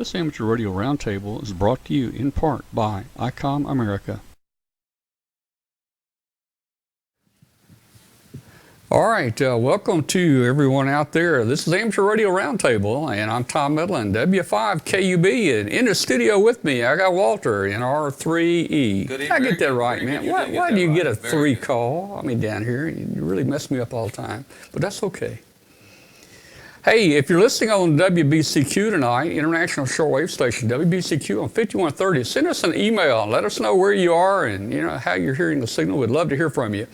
This Amateur Radio Roundtable is brought to you in part by ICOM America. All right, welcome to everyone out there. This is Amateur Radio Roundtable, and I'm Tom Midland, W5KUB, and in the studio with me, I got Walter in R3E. Good evening. I get that right, man. Why do you get a 3 good. call? I mean, down here, you really mess me up all the time, but that's okay. Hey, if you're listening on WBCQ tonight, International Shortwave Station, WBCQ on 5130, send us an email and let us know where you are and how you're hearing the signal. We'd love to hear from you.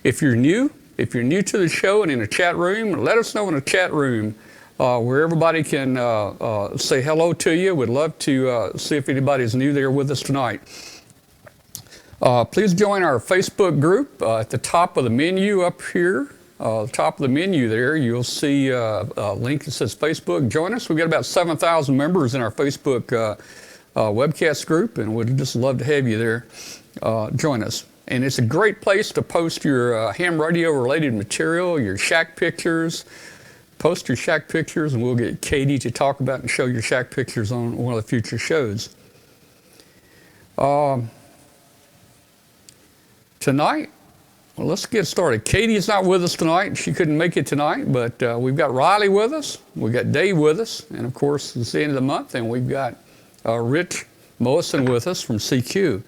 If you're new to the show and in the chat room, let us know in the chat room where everybody can say hello to you. We'd love to see if anybody's new there with us tonight. Please join our Facebook group at the top of the menu up here. The top of the menu there, you'll see a link that says Facebook. Join us. We've got about 7,000 members in our Facebook webcast group, and we'd just love to have you there. Join us. And it's a great place to post your ham radio related material, your shack pictures. Post your shack pictures, and we'll get Katie to talk about and show your shack pictures on one of the future shows. Tonight, well, let's get started. Katie's not with us tonight. She couldn't make it tonight, but we've got Riley with us. We've got Dave with us. And, of course, it's the end of the month, and we've got Rich Moseson with us from CQ.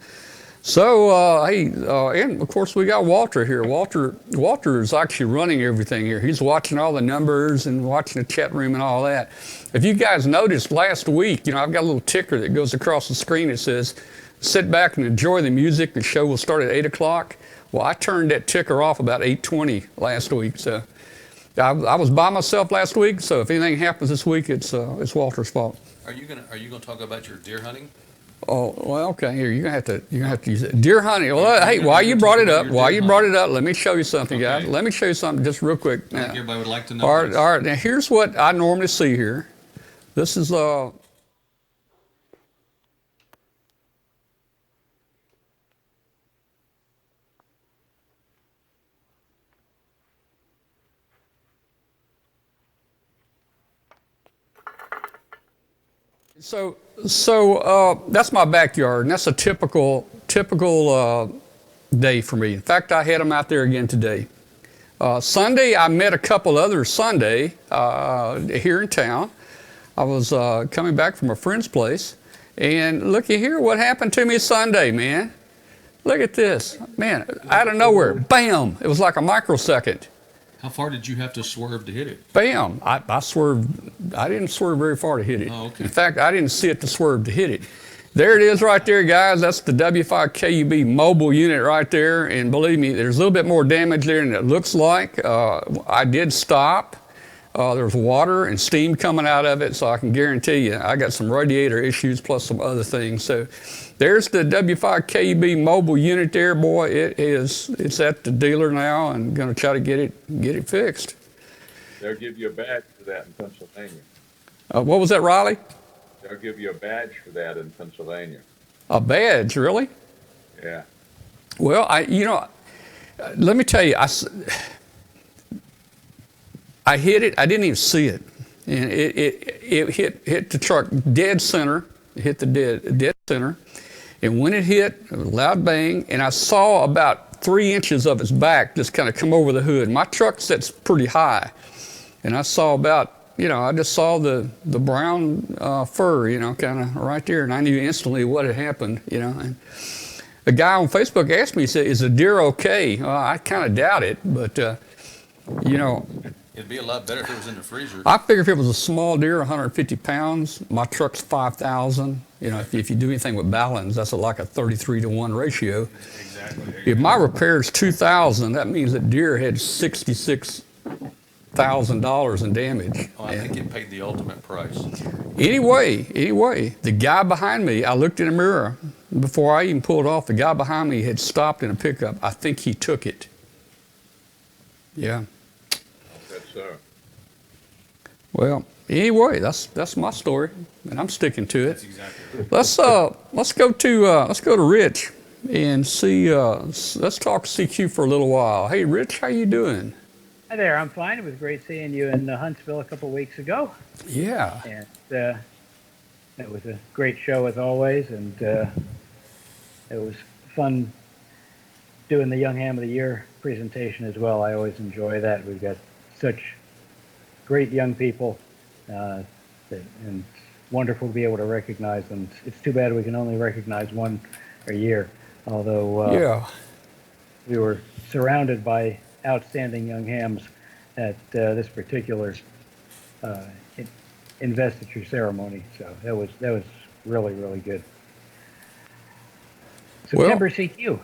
So, and, of course, we got Walter here. Walter is actually running everything here. He's watching all the numbers and watching the chat room and all that. If you guys noticed last week, I've got a little ticker that goes across the screen that says, sit back and enjoy the music. The show will start at 8 o'clock. Well, I turned that ticker off about 8:20 last week, so I was by myself last week. So if anything happens this week, it's Walter's fault. Are you gonna talk about your deer hunting? Oh, well, okay. Here you're gonna have to use it. Deer hunting. Well, hey, while you brought it up, let me show you something, guys. Let me show you something just real quick. I think everybody would like to know. All right. Now here's what I normally see here. This is So that's my backyard, and that's a typical day for me. In fact, I had them out there again today. Sunday, I met a couple others Sunday here in town. I was coming back from a friend's place, and looky here, what happened to me Sunday, man. Look at this. Man, out of nowhere, bam, it was like a microsecond. How far did you have to swerve to hit it? Bam! I swerved. I didn't swerve very far to hit it. Oh, okay. In fact, I didn't see it to swerve to hit it. There it is right there, guys. That's the W5KUB mobile unit right there. And believe me, there's a little bit more damage there than it looks like. I did stop. There's water and steam coming out of it, so I can guarantee you I got some radiator issues plus some other things. So there's the W5KUB mobile unit there, boy. It's at the dealer now and going to try to get it fixed. They'll give you a badge for that in Pennsylvania. What was that, Riley? They'll give you a badge for that in Pennsylvania. A badge, really? Yeah. Well, let me tell you, I hit it. I didn't even see it, and it hit the truck dead center. It hit the dead center, and when it hit, it was a loud bang, and I saw about 3 inches of its back just kind of come over the hood. My truck sits pretty high, and I saw about, I just saw the brown fur, kind of right there, and I knew instantly what had happened, And a guy on Facebook asked me, he said, "Is the deer okay?" Well, I kind of doubt it, but It'd be a lot better if it was in the freezer. I figure if it was a small deer, 150 pounds, my truck's 5,000. If you do anything with balance, that's like a 33-to-1 ratio. Exactly. If my repair's 2,000, that means that deer had $66,000 in damage. Oh, I think it paid the ultimate price. Anyway, the guy behind me, I looked in the mirror before I even pulled off. The guy behind me had stopped in a pickup. I think he took it. Yeah. Well, anyway, that's my story, and I'm sticking to it. That's exactly right. Let's go to Rich and see. Let's talk CQ for a little while. Hey, Rich, how you doing? Hi there, I'm fine. It was great seeing you in Huntsville a couple weeks ago. Yeah. And It was a great show as always, and it was fun doing the Young Ham of the Year presentation as well. I always enjoy that. We've got such great young people, and it's wonderful to be able to recognize them. It's too bad we can only recognize one a year, although Yeah. we were surrounded by outstanding young hams at this particular uh, investiture ceremony. So that was really, really good. September CQ.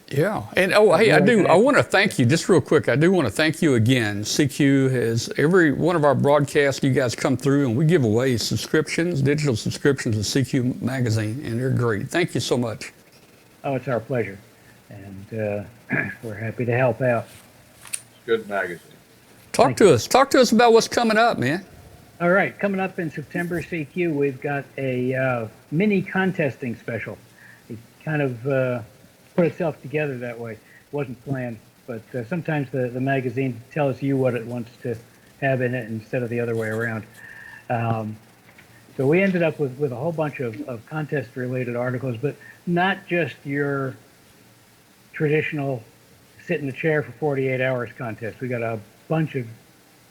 Yeah, and oh, hey, I want to thank you just real quick. I do want to thank you again. CQ has every one of our broadcasts. You guys come through, and we give away subscriptions, digital subscriptions to CQ magazine, and they're great. Thank you so much. Oh, it's our pleasure, and we're happy to help out. It's a good magazine. Talk to us. Talk to us about what's coming up, man. All right, coming up in September CQ, we've got a mini contesting special. It kind of put itself together that way. It wasn't planned, but sometimes the magazine tells you what it wants to have in it instead of the other way around. So we ended up with a whole bunch of contest-related articles, but not just your traditional sit in the chair for 48 hours contest. We got a bunch of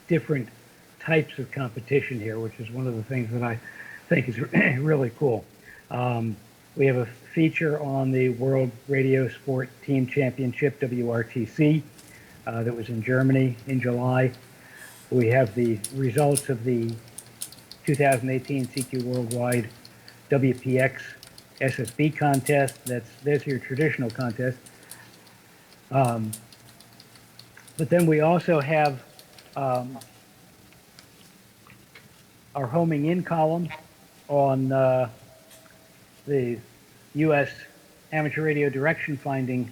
different types of competition here, which is one of the things that I think is really cool. We have a feature on the World Radio Sport Team Championship, WRTC, that was in Germany in July. We have the results of the 2018 CQ Worldwide WPX SSB contest. That's your traditional contest. But then we also have our homing in column on the U.S. Amateur Radio Direction Finding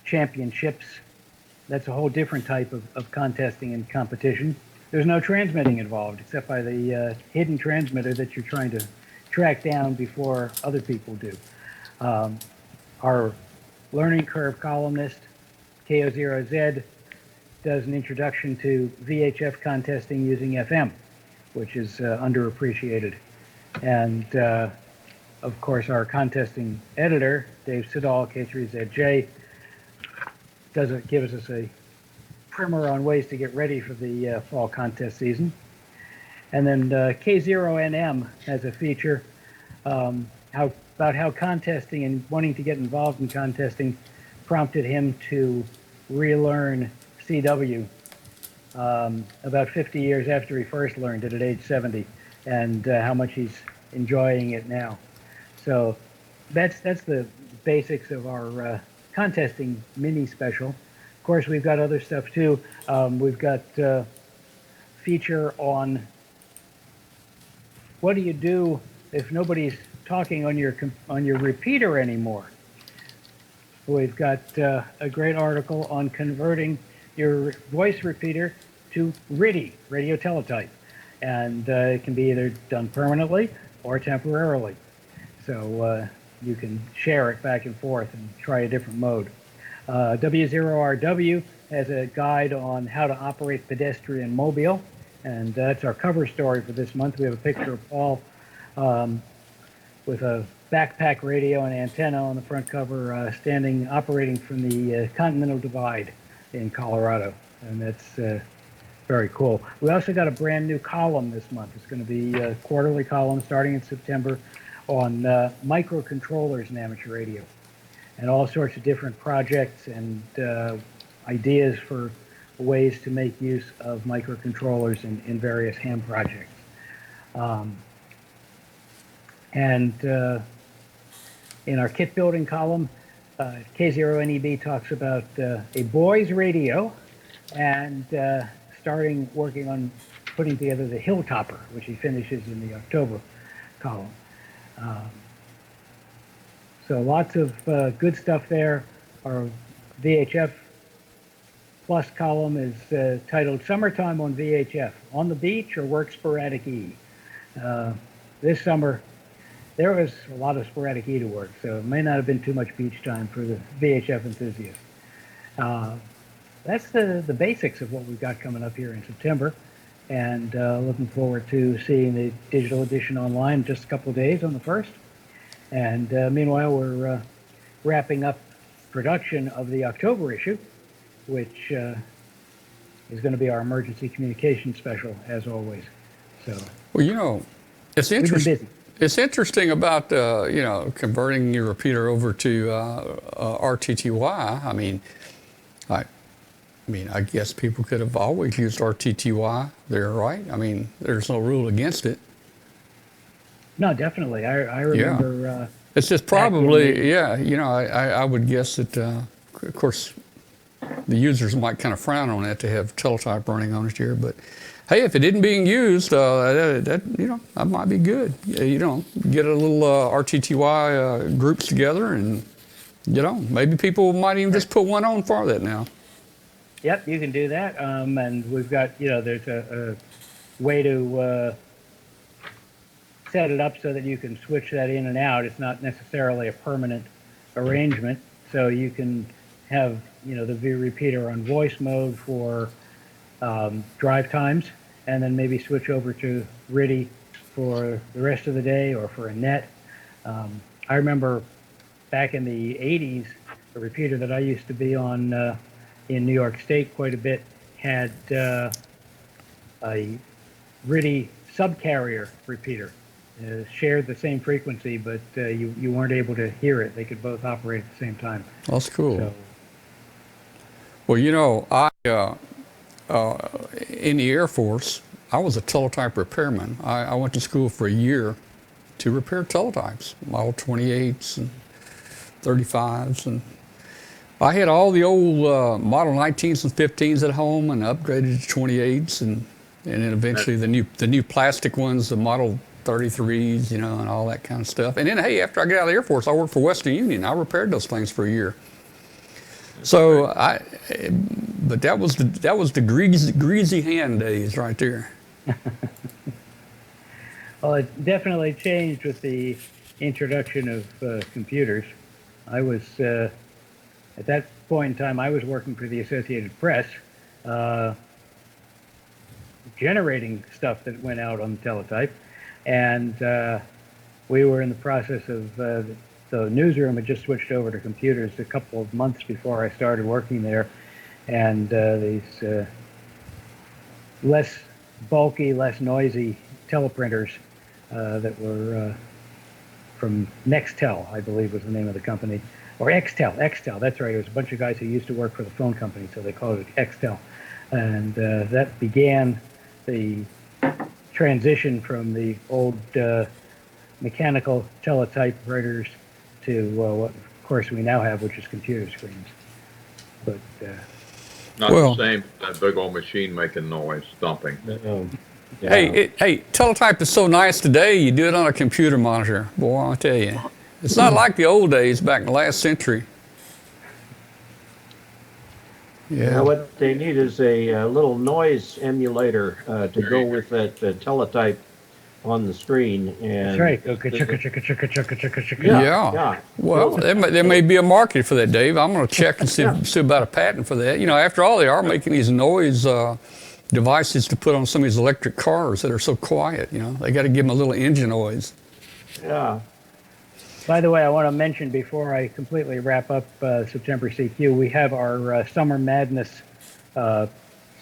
Championships. That's a whole different type of contesting and competition. There's no transmitting involved except by the hidden transmitter that you're trying to track down before other people do. Our learning curve columnist, KO0Z, does an introduction to VHF contesting using FM, which is underappreciated. And of course, our contesting editor, Dave Siddall, K3ZJ, gives us a primer on ways to get ready for the fall contest season. And then K0NM has a feature about how contesting and wanting to get involved in contesting prompted him to relearn CW about 50 years after he first learned it at age 70, and how much he's enjoying it now. So that's the basics of our contesting mini special. Of course, we've got other stuff too. We've got feature on what do you do if nobody's talking on your repeater anymore. We've got a great article on converting your voice repeater to RTTY, radio teletype, and it can be either done permanently or temporarily. So you can share it back and forth and try a different mode. W0RW has a guide on how to operate pedestrian mobile, and that's our cover story for this month. We have a picture of Paul with a backpack radio and antenna on the front cover, operating from the Continental Divide in Colorado, and that's very cool. We also got a brand new column this month. It's going to be a quarterly column starting in September on microcontrollers in amateur radio, and all sorts of different projects and ideas for ways to make use of microcontrollers in various ham projects. And in our kit building column, K0NEB talks about a boys radio and starting working on putting together the Hilltopper, which he finishes in the October column. So lots of good stuff there. Our VHF Plus column is titled Summertime on VHF, On the Beach or Work Sporadic E. This summer, there was a lot of sporadic E to work, so it may not have been too much beach time for the VHF enthusiasts. That's the basics of what we've got coming up here in September. and looking forward to seeing the digital edition online in just a couple of days on the 1st. And meanwhile, we're wrapping up production of the October issue, which is going to be our emergency communication special, as always. So, Well, you know, it's we've been interesting. busy. It's interesting about converting your repeater over to RTTY. I guess people could have always used RTTY there, right? I mean, there's no rule against it. No, definitely. I remember. It's just Back in probably, I would guess that, of course, the users might kind of frown on that to have teletype running on it here, but hey, if it isn't being used, that might be good. Get a little RTTY groups together, and maybe people might even just put one on for that now. Yep, you can do that. And we've got, there's a way to set it up so that you can switch that in and out. It's not necessarily a permanent arrangement, so you can have, the V repeater on voice mode for drive times, and then maybe switch over to RTTY for the rest of the day or for a net. I remember back in the 80s, a repeater that I used to be on in New York State quite a bit had a RTTY subcarrier repeater. Shared the same frequency, but you weren't able to hear it. They could both operate at the same time. That's cool. So, Well, I in the Air Force, I was a teletype repairman. I went to school for a year to repair teletypes, Model 28s and 35s, and I had all the old Model 19s and 15s at home, and upgraded to 28s, and then eventually the new plastic ones, the Model 33s, and all that kind of stuff. And then, hey, after I got out of the Air Force, I worked for Western Union. I repaired those things for a year. So but that was the greasy hand days right there. well, it definitely changed with the introduction of computers. I was at that point in time, I was working for the Associated Press, generating stuff that went out on teletype. And we were in the process of, the newsroom had just switched over to computers a couple of months before I started working there. And these less bulky, less noisy teleprinters that were from Nextel, I believe was the name of the company. Or Xtel, that's right. It was a bunch of guys who used to work for the phone company, so they called it Xtel. And that began the transition from the old mechanical teletype writers to what, of course, we now have, which is computer screens. But Not Well- the same, that big old machine making noise, thumping. Yeah. Hey, teletype is so nice today. You do it on a computer monitor, boy. I'll tell you, it's not like the old days back in the last century. Now what they need is a little noise emulator to go with that teletype on the screen. And that's right. Go chicka chicka chicka chicka chicka chicka. Yeah. Well, there may be a market for that, Dave. I'm going to check and see about a patent for that. After all, they are making these noise devices to put on some of these electric cars that are so quiet. They got to give them a little engine noise. Yeah. By the way, I want to mention before I completely wrap up September CQ, we have our Summer Madness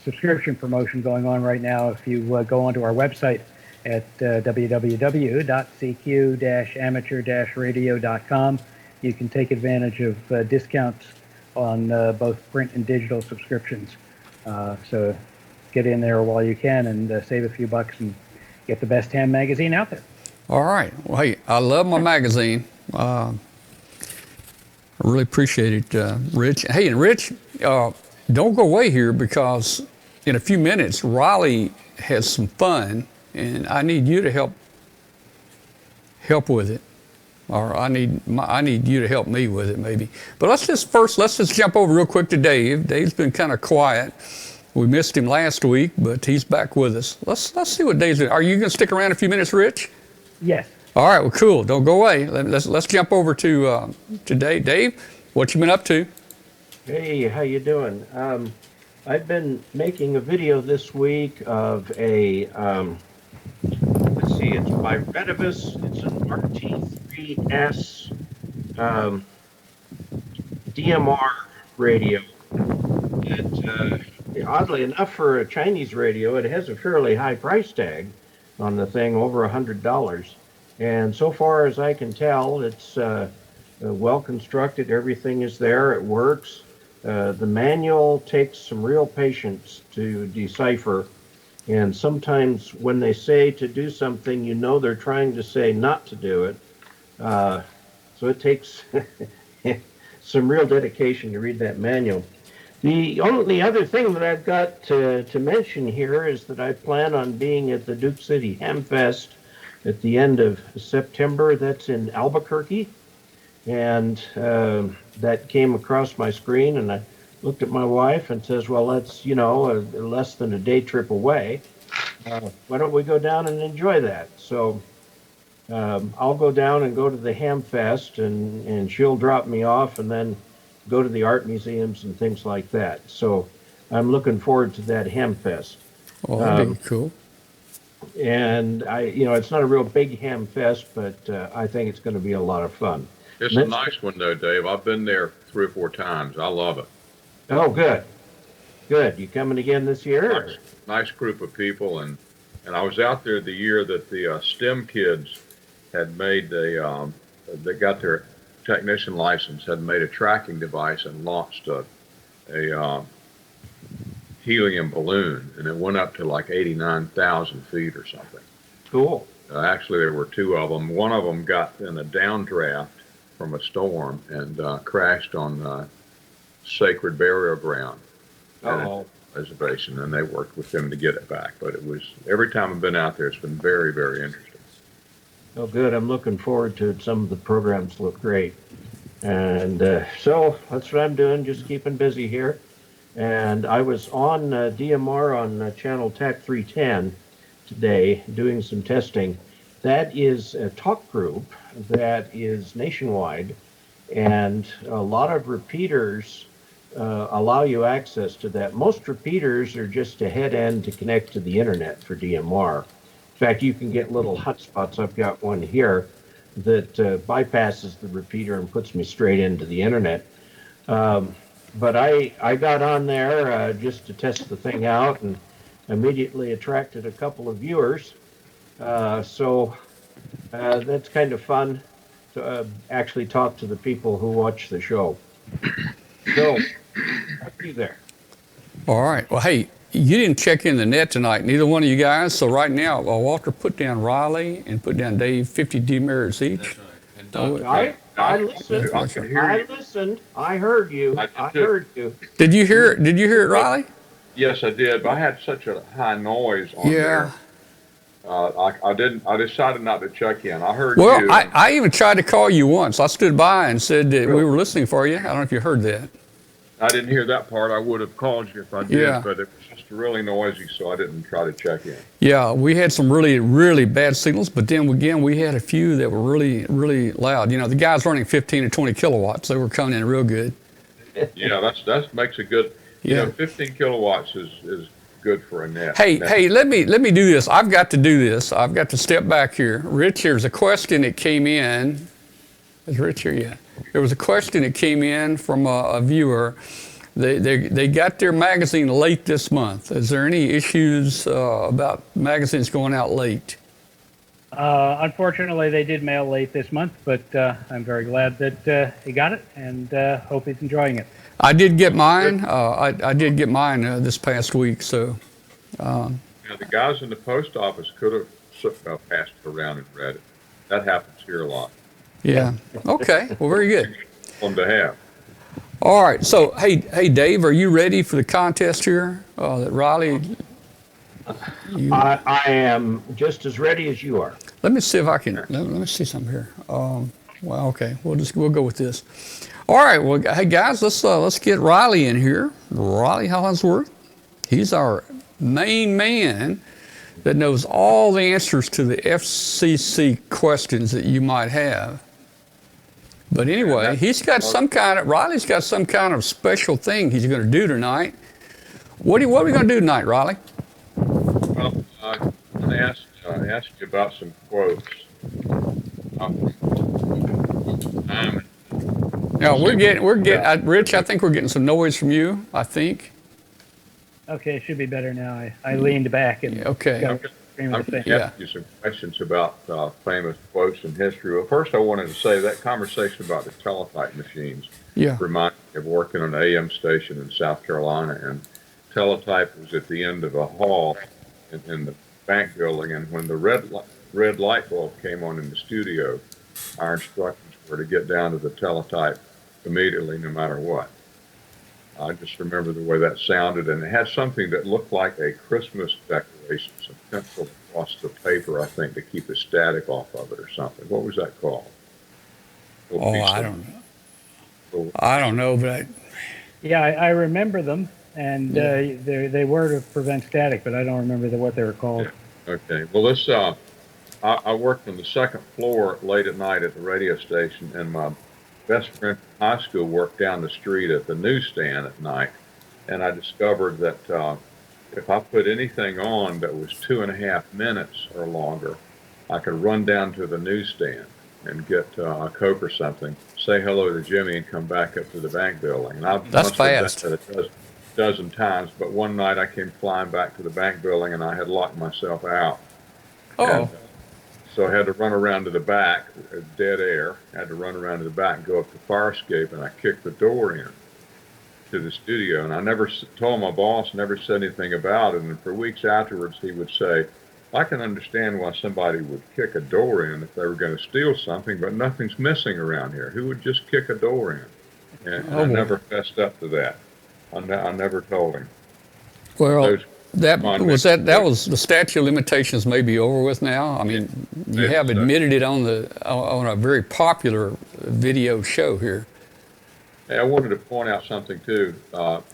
subscription promotion going on right now. If you go onto our website at www.cq-amateur-radio.com, you can take advantage of discounts on both print and digital subscriptions. So get in there while you can and save a few bucks and get the best ham magazine out there. All right. Well, hey, I love my magazine. I really appreciate it, Rich. Hey, and Rich, don't go away here, because in a few minutes, Riley has some fun, and I need you to help with it, or I need you to help me with it, maybe. But let's just jump over real quick to Dave. Dave's been kind of quiet. We missed him last week, but he's back with us. Let's see what Dave's doing. Are you going to stick around a few minutes, Rich? Yes. All right, well, cool. Don't go away. Let's jump over to Dave. Dave, what you been up to? Hey, how you doing? I've been making a video this week of a, let's see, it's by Redivus. It's an RT3S DMR radio. Oddly enough, for a Chinese radio, it has a fairly high price tag on the thing, over $100. And so far as I can tell, it's well constructed. Everything is there. It works. The manual takes some real patience to decipher. And sometimes when they say to do something, you know they're trying to say not to do it. So it takes some real dedication to read that manual. The only other thing that I've got to mention here is that I plan on being at the Duke City Hamfest at the end of September. That's in Albuquerque. And that came across my screen, and I looked at my wife and says, well, that's, less than a day trip away. Why don't we go down and enjoy that? So I'll go down and go to the Hamfest, and she'll drop me off, and then go to the art museums and things like that. So I'm looking forward to that Hamfest. Oh, that'd be cool. And it's not a real big Hamfest, but I think it's going to be a lot of fun. It's a nice one though, Dave. I've been there 3 or 4 times. I love it. Oh, good. Good. You coming again this year? Nice group of people, and I was out there the year that the STEM kids had made they got their technician license, had made a tracking device and launched a helium balloon, and it went up to like 89,000 feet or something. Cool. Actually, there were 2 of them. One of them got in a downdraft from a storm and crashed on sacred burial ground reservation, and they worked with them to get it back. But it was, every time I've been out there, it's been very, very interesting. Oh, good. I'm looking forward to it. Some of the programs look great. And so that's what I'm doing, just keeping busy here. And I was on DMR on channel TAC 310 today doing some testing. That is a talk group that is nationwide, and a lot of repeaters allow you access to that. Most repeaters are just a head end to connect to the internet for DMR. In fact, you can get little hotspots. I've got one here that bypasses the repeater and puts me straight into the internet. But I got on there just to test the thing out, and immediately attracted a couple of viewers. So that's kind of fun to actually talk to the people who watch the show. So, back to you there. All right. Well, hey, you didn't check in the net tonight, neither one of you guys. So right now, Walter, put down Riley and put down Dave, 50 demerits each. That's right. And Doug, I listened. I listened. I heard you. I heard you. Did you hear it? Did you hear it, Riley? Yes, I did, but I had such a high noise on there. I decided not to check in. I heard Well, you. I even tried to call you once. I stood by and said that we were listening for you. I don't know if you heard that. I didn't hear that part. I would have called you if I did, Yeah. but it was just really noisy, so I didn't try to check in. Yeah, we had some really, really bad signals, but then again, we had a few that were really, really loud. You know, the guys running 15 or 20 kilowatts, they were coming in real good. Yeah, that makes a good. Yeah. 15 kilowatts is good for a net. Hey, let me do this. I've got to do this. I've got to step back here. Rich, here's a question that came in. Is Rich here yet? There was a question that came in from a viewer. They got their magazine late this month. Is there any issues about magazines going out late? Unfortunately, they did mail late this month, but I'm very glad that he got it, and hope he's enjoying it. I did get mine. I did get mine this past week. So, The guys in the post office could have passed it around and read it. That happens here a lot. yeah. Okay. Well, very good. On to have. All right. So, hey, Dave, are you ready for the contest here? That Riley. I am just as ready as you are. Let me see if I can. Let me see something here. Well, okay. We'll go with this. All right. Well, hey guys, let's get Riley in here. Riley Hollingsworth. He's our main man that knows all the answers to the FCC questions that you might have. But anyway, Riley's got some kind of special thing he's going to do tonight. What are we going to do tonight, Riley? Well, I'm going to ask you about some quotes. Yeah, Rich, I think we're getting some noise from you, I think. Okay, it should be better now. I leaned back and Okay. got Okay. a stream I'm of the going thing. to ask you some questions about famous quotes in history. Well, first, I wanted to say that conversation about the teletype machines Yeah. reminded me of working on an AM station in South Carolina, and teletype was at the end of a hall in the bank building, and when the red light bulb came on in the studio, our instructions were to get down to the teletype immediately, no matter what. I just remember the way that sounded, and it had something that looked like a Christmas decoration, some pencil across the paper, I think, to keep the static off of it or something. What was that called? Oh, I don't know. I don't know, but Yeah, I remember them, and Yeah. they were to prevent static, but I don't remember what they were called. Yeah. Okay. Well, this I worked on the second floor late at night at the radio station, and my best friend from high school worked down the street at the newsstand at night, and I discovered that if I put anything on that was 2.5 minutes or longer, I could run down to the newsstand and get a Coke or something, say hello to Jimmy, and come back up to the bank building. And I That's must have fast. done that a dozen times, but one night I came flying back to the bank building, and I had locked myself out. oh, And, so I had to run around to the back, dead air. I had to run around to the back and go up the fire escape, and I kicked the door in to the studio. And I never told my boss, never said anything about it. And for weeks afterwards, he would say, I can understand why somebody would kick a door in if they were going to steal something, but nothing's missing around here. Who would just kick a door in? And Oh, I boy. never fessed up to that. I never told him. well, Those- that Fine. was the statute of limitations may be over with now. I mean, you have admitted it on a very popular video show here. Hey, I wanted to point out something too.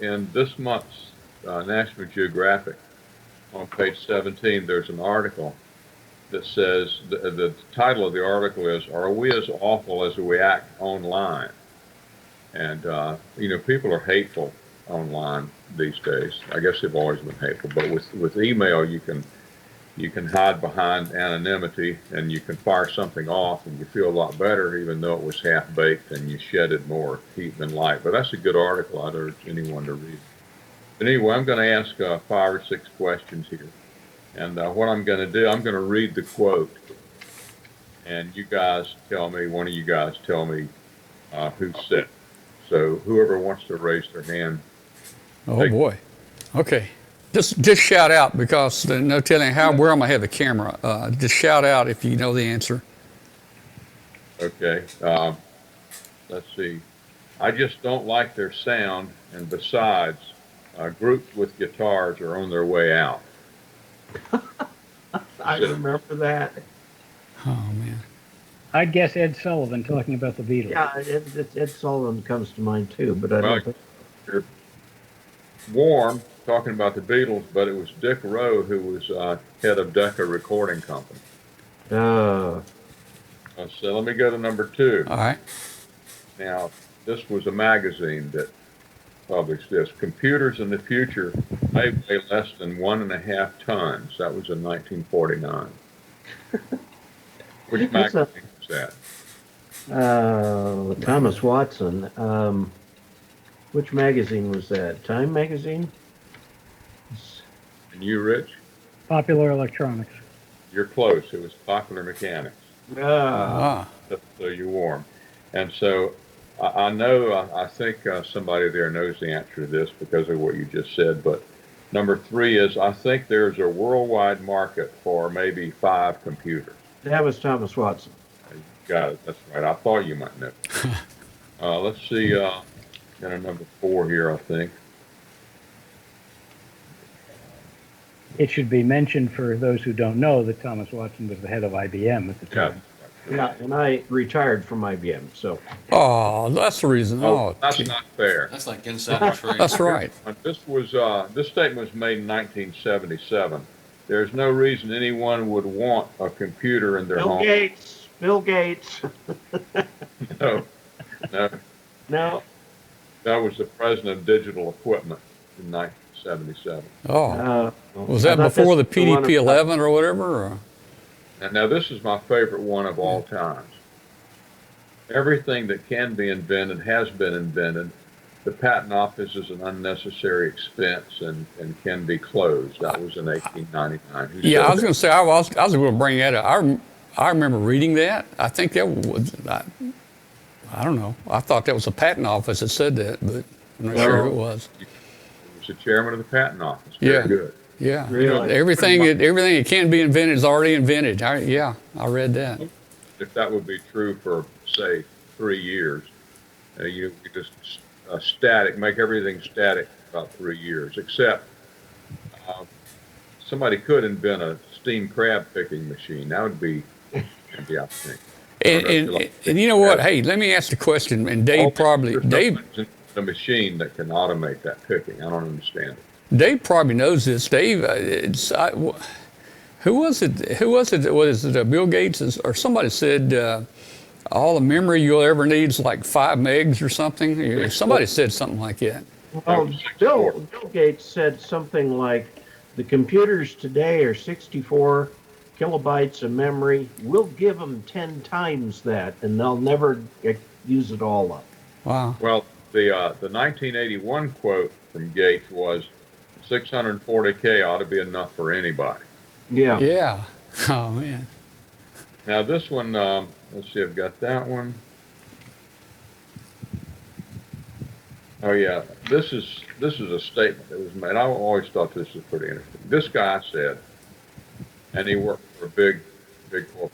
In this month's National Geographic, on page 17, there's an article that says the title of the article is "Are we as awful as we act online?" And people are hateful online these days. I guess they've always been hateful, but with email, you can hide behind anonymity, and you can fire something off, and you feel a lot better, even though it was half baked and you shedded more heat than light. But that's a good article. I'd urge anyone to read. But anyway, I'm going to ask 5 or 6 questions here, and what I'm going to do, I'm going to read the quote, and one of you guys tell me who said it. So whoever wants to raise their hand. Oh boy. Okay. Just shout out, because there's no telling where I'm gonna have the camera. Just shout out if you know the answer. Okay. Let's see. I just don't like their sound, and besides, groups with guitars are on their way out. I remember that. Oh man. I'd guess Ed Sullivan talking about the Beatles. Yeah, Ed Sullivan comes to mind too, but I Well, don't think. you're warm talking about the Beatles, but it was Dick Rowe who was head of Decca Recording Company. Uh, So let me go to number 2. All right. Now, this was a magazine that published this. Computers in the future may weigh less than 1.5 tons. That was in 1949. Which That's a- magazine was that? Thomas Watson. Which magazine was that? Time magazine? And you, Rich? Popular Electronics. You're close. It was Popular Mechanics. Ah. So you're warm. And so I know, I think somebody there knows the answer to this because of what you just said, but number 3 is, I think there's a worldwide market for maybe 5 computers. That was Thomas Watson. Got it. That's right. I thought you might know. Let's see. Got a number 4 here, I think. It should be mentioned for those who don't know that Thomas Watson was the head of IBM at the Yeah. time. Yeah, and I retired from IBM, so. Oh, that's the reason. Oh, Oh, that's gee. not fair. That's like insider trading. That's right. This statement was made in 1977. There's no reason anyone would want a computer in their Bill home. Gates. Bill Gates. No, no, No. that was the president of Digital Equipment in 77. Oh, was I that thought before the this was one PDP of- 11 or whatever? Or? And now this is my favorite one of all times. Everything that can be invented has been invented. The patent office is an unnecessary expense and can be closed. That was in 1899. Who Yeah, said I was that? going to say, I was going to bring that up. I remember reading that. I think that was, I don't know. I thought that was the patent office that said that, but I'm not sure who it was. It was the chairman of the patent office. Very Yeah. good. Yeah. Really? Everything that can be invented is already invented. I read that. If that would be true for, say, 3 years, you could just make everything static about 3 years, except somebody could invent a steam crab picking machine. That would be handy, I think. And you know what? Hey, let me ask the question. And Dave The machine that can automate that picking. I don't understand it. Dave probably knows this. Dave, who was it? What is it? Bill Gates or somebody said all the memory you'll ever need is like 5 megs or something. Somebody said something like that. Well, Bill Gates said something like, the computers today are 64 kilobytes of memory. We'll give them 10 times that, and they'll never use it all up. Wow. Well, the 1981 quote from Gates was 640K ought to be enough for anybody. Yeah. Yeah. Oh man. Now this one, let's see, I've got that one. Oh yeah, this is a statement that was made. I always thought this was pretty interesting. This guy said, and he worked for a big corporation.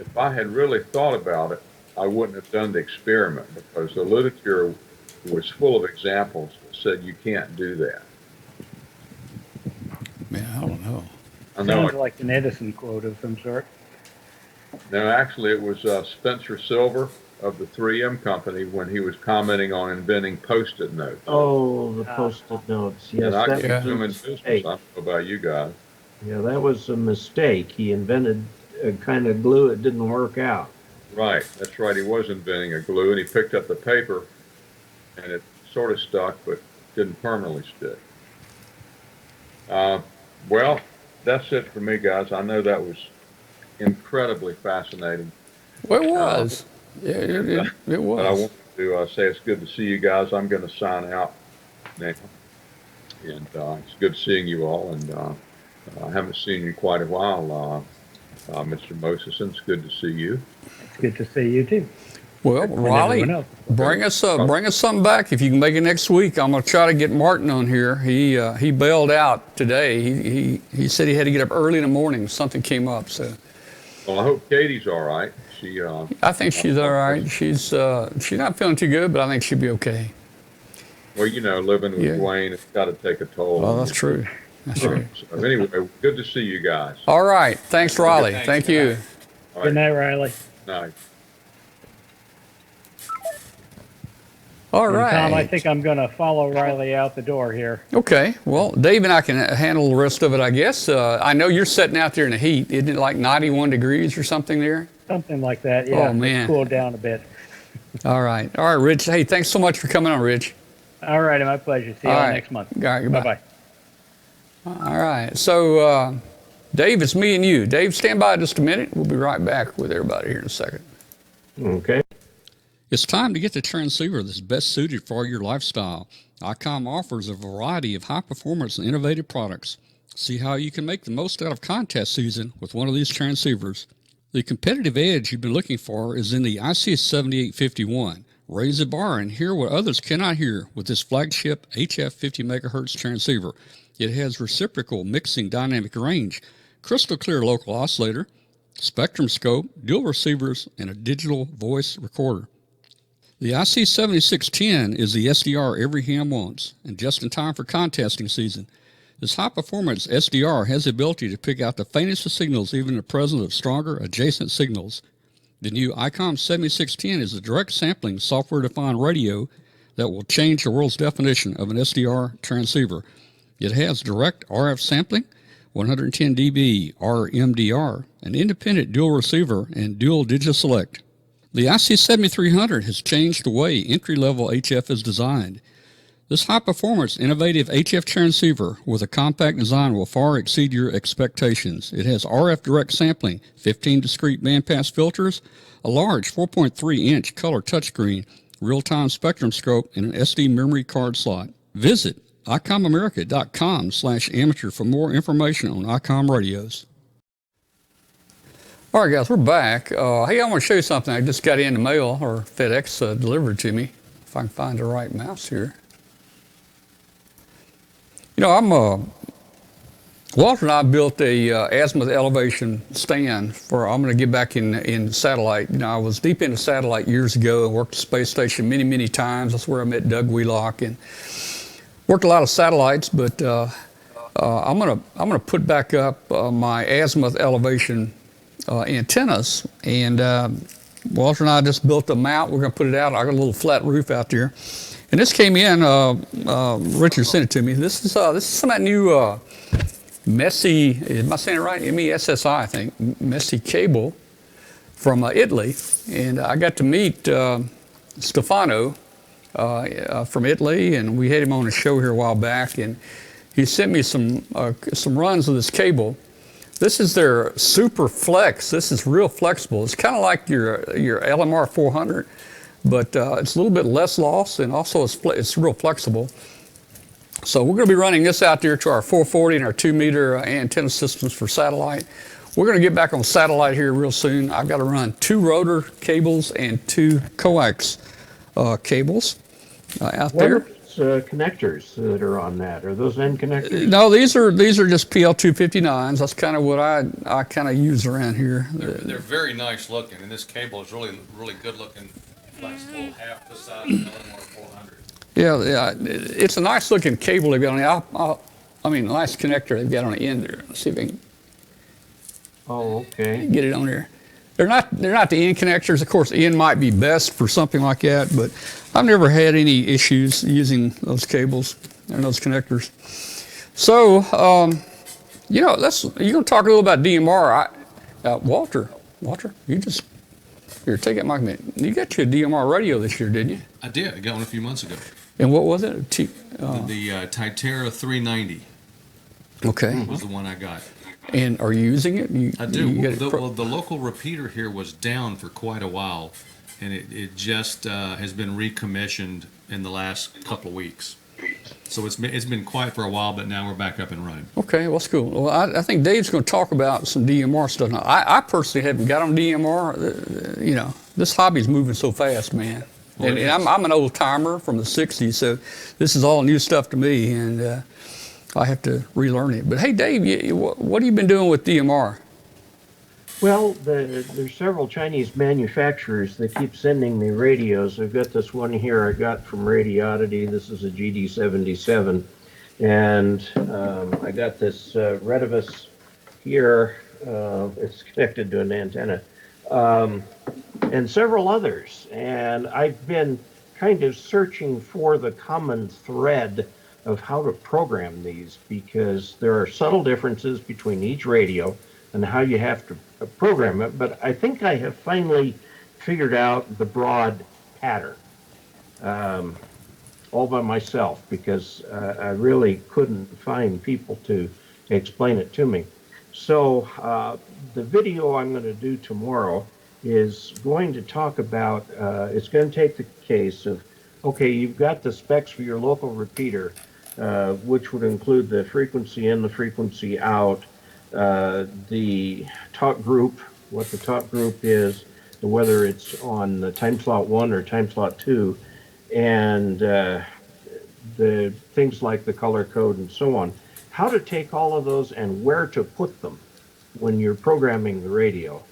If I had really thought about it, I wouldn't have done the experiment because the literature was full of examples that said you can't do that. Man, I don't know. I know. Sounds like an Edison quote of some sort. No, actually, it was Spencer Silver of the 3M company when he was commenting on inventing Post-it notes. Oh, the Post-it notes. Yes, And I that can was do a in business. I mistake. don't know about you guys. Yeah, that was a mistake. He invented a kind of glue. It didn't work out. Right, that's right. He was inventing a glue, and he picked up the paper, and it sort of stuck, but didn't permanently stick. Well, that's it for me, guys. I know that was incredibly fascinating. Well, it was. Yeah, it But I was. want to say it's good to see you guys. I'm going to sign out now. And it's good seeing you all. And I haven't seen you in quite a while. Mr. Moseson, it's good to see you. It's good to see you too. Well, And Raleigh, everyone else. bring us something back if you can make it next week. I'm gonna try to get Martin on here. He bailed out today. He said he had to get up early in the morning. Something came up, so Well, I hope Katie's all right. She. I think she's all right. She's not feeling too good, but I think she'll be okay. Well, living with Yeah. Dwayne, it's got to take a toll. Oh, on that's you. true. That's true. So anyway, good to see you guys. All right. Thanks, Raleigh. Thanks, Thank you. All Good right. night, Riley. Night. All And right. Tom, I think I'm going to follow Riley out the door here. Okay. Well, Dave and I can handle the rest of it, I guess. I know you're sitting out there in the heat. Isn't it like 91 degrees or something there? Something like that. Yeah. Oh, man. Cool down a bit. All right. All right, Rich. Hey, thanks so much for coming on, Rich. All right. My pleasure. See you All all right. next month. All right. Goodbye. Bye-bye. All right. So, Dave, it's me and you. Dave, stand by just a minute. We'll be right back with everybody here in a second. Okay. It's time to get the transceiver that's best suited for your lifestyle. ICOM offers a variety of high-performance and innovative products. See how you can make the most out of contest season with one of these transceivers. The competitive edge you've been looking for is in the IC7851. Raise the bar and hear what others cannot hear with this flagship HF 50 MHz transceiver. It has reciprocal mixing dynamic range, crystal clear local oscillator, spectrum scope, dual receivers, and a digital voice recorder. The IC7610 is the SDR every ham wants, and just in time for contesting season. This high-performance SDR has the ability to pick out the faintest of signals even in the presence of stronger adjacent signals. The new ICOM 7610 is a direct sampling software-defined radio that will change the world's definition of an SDR transceiver. It has direct RF sampling, 110 dB RMDR, an independent dual receiver, and dual digital select. The IC7300 has changed the way entry-level HF is designed. This high-performance, innovative HF transceiver with a compact design will far exceed your expectations. It has RF direct sampling, 15 discrete bandpass filters, a large 4.3-inch color touchscreen, real-time spectrum scope, and an SD memory card slot. Visit icomamerica.com/amateur for more information on ICOM radios. All right, guys, we're back. Hey, I want to show you something I just got in the mail, or FedEx delivered to me, if I can find the right mouse here. You know, Walter and I built a azimuth elevation stand I'm going to get back in satellite. You know, I was deep into satellite years ago and worked the space station many, many times. That's where I met Doug Wheelock and worked a lot of satellites, but I'm gonna put back up my azimuth elevation antennas, and Walter and I just built a mount. We're gonna put it out. I got a little flat roof out there. And this came in, Richard sent it to me. This is some of that new messy, am I saying it right? MESSI, I think, messy cable from Italy. And I got to meet Stefano from Italy, and we had him on a show here a while back, and he sent me some runs of this cable. This is their Super Flex. This is real flexible. It's kind of like your LMR 400. But it's a little bit less loss, and also it's real flexible. So we're going to be running this out there to our 440 and our 2-meter antenna systems for satellite. We're going to get back on satellite here real soon. I've got to run 2 rotor cables and 2 coax cables out there. What are connectors that are on that? Are those end connectors? No, these are just PL259s. That's kind of what I kind of use around here. They're very nice looking, and this cable is really, really good looking. Flexible, half the size of an LMR 400. Yeah, it's a nice looking cable they've got on the. I mean, nice connector they've got on the end there. Let's see if I can. Oh, okay. Get it on there. They're not the end connectors. Of course, end might be best for something like that, but I've never had any issues using those cables and those connectors. So, you know, you're going to talk a little about DMR. Walter, you just. Here, take it, Mike. You got your DMR radio this year, didn't you? I did. I got one a few months ago. And what was it? The Titera 390. Okay. Was the one I got. And are you using it? I do. Well, the local repeater here was down for quite a while, and it just has been recommissioned in the last couple of weeks. So it's been quiet for a while, but now we're back up and running. Okay, well, that's cool. Well, I think Dave's going to talk about some DMR stuff now. I personally haven't got on DMR. You know, this hobby's moving so fast, man. Well, and I'm an old timer from the '60s, so this is all new stuff to me, and I have to relearn it. But hey, Dave, what have you been doing with DMR? Well, there's several Chinese manufacturers that keep sending me radios. I've got this one here I got from Radioddity. This is a GD77. And I got this Redivus here. It's connected to an antenna. And several others. And I've been kind of searching for the common thread of how to program these, because there are subtle differences between each radio and how you have to program it, but I think I have finally figured out the broad pattern all by myself, because I really couldn't find people to explain it to me. So the video I'm going to do tomorrow is going to talk about, it's going to take the case of, okay, you've got the specs for your local repeater, which would include the frequency in, the frequency out, the talk group, what the talk group is, whether it's on the time slot 1 or time slot 2, and the things like the color code and so on. How to take all of those and where to put them when you're programming the radio.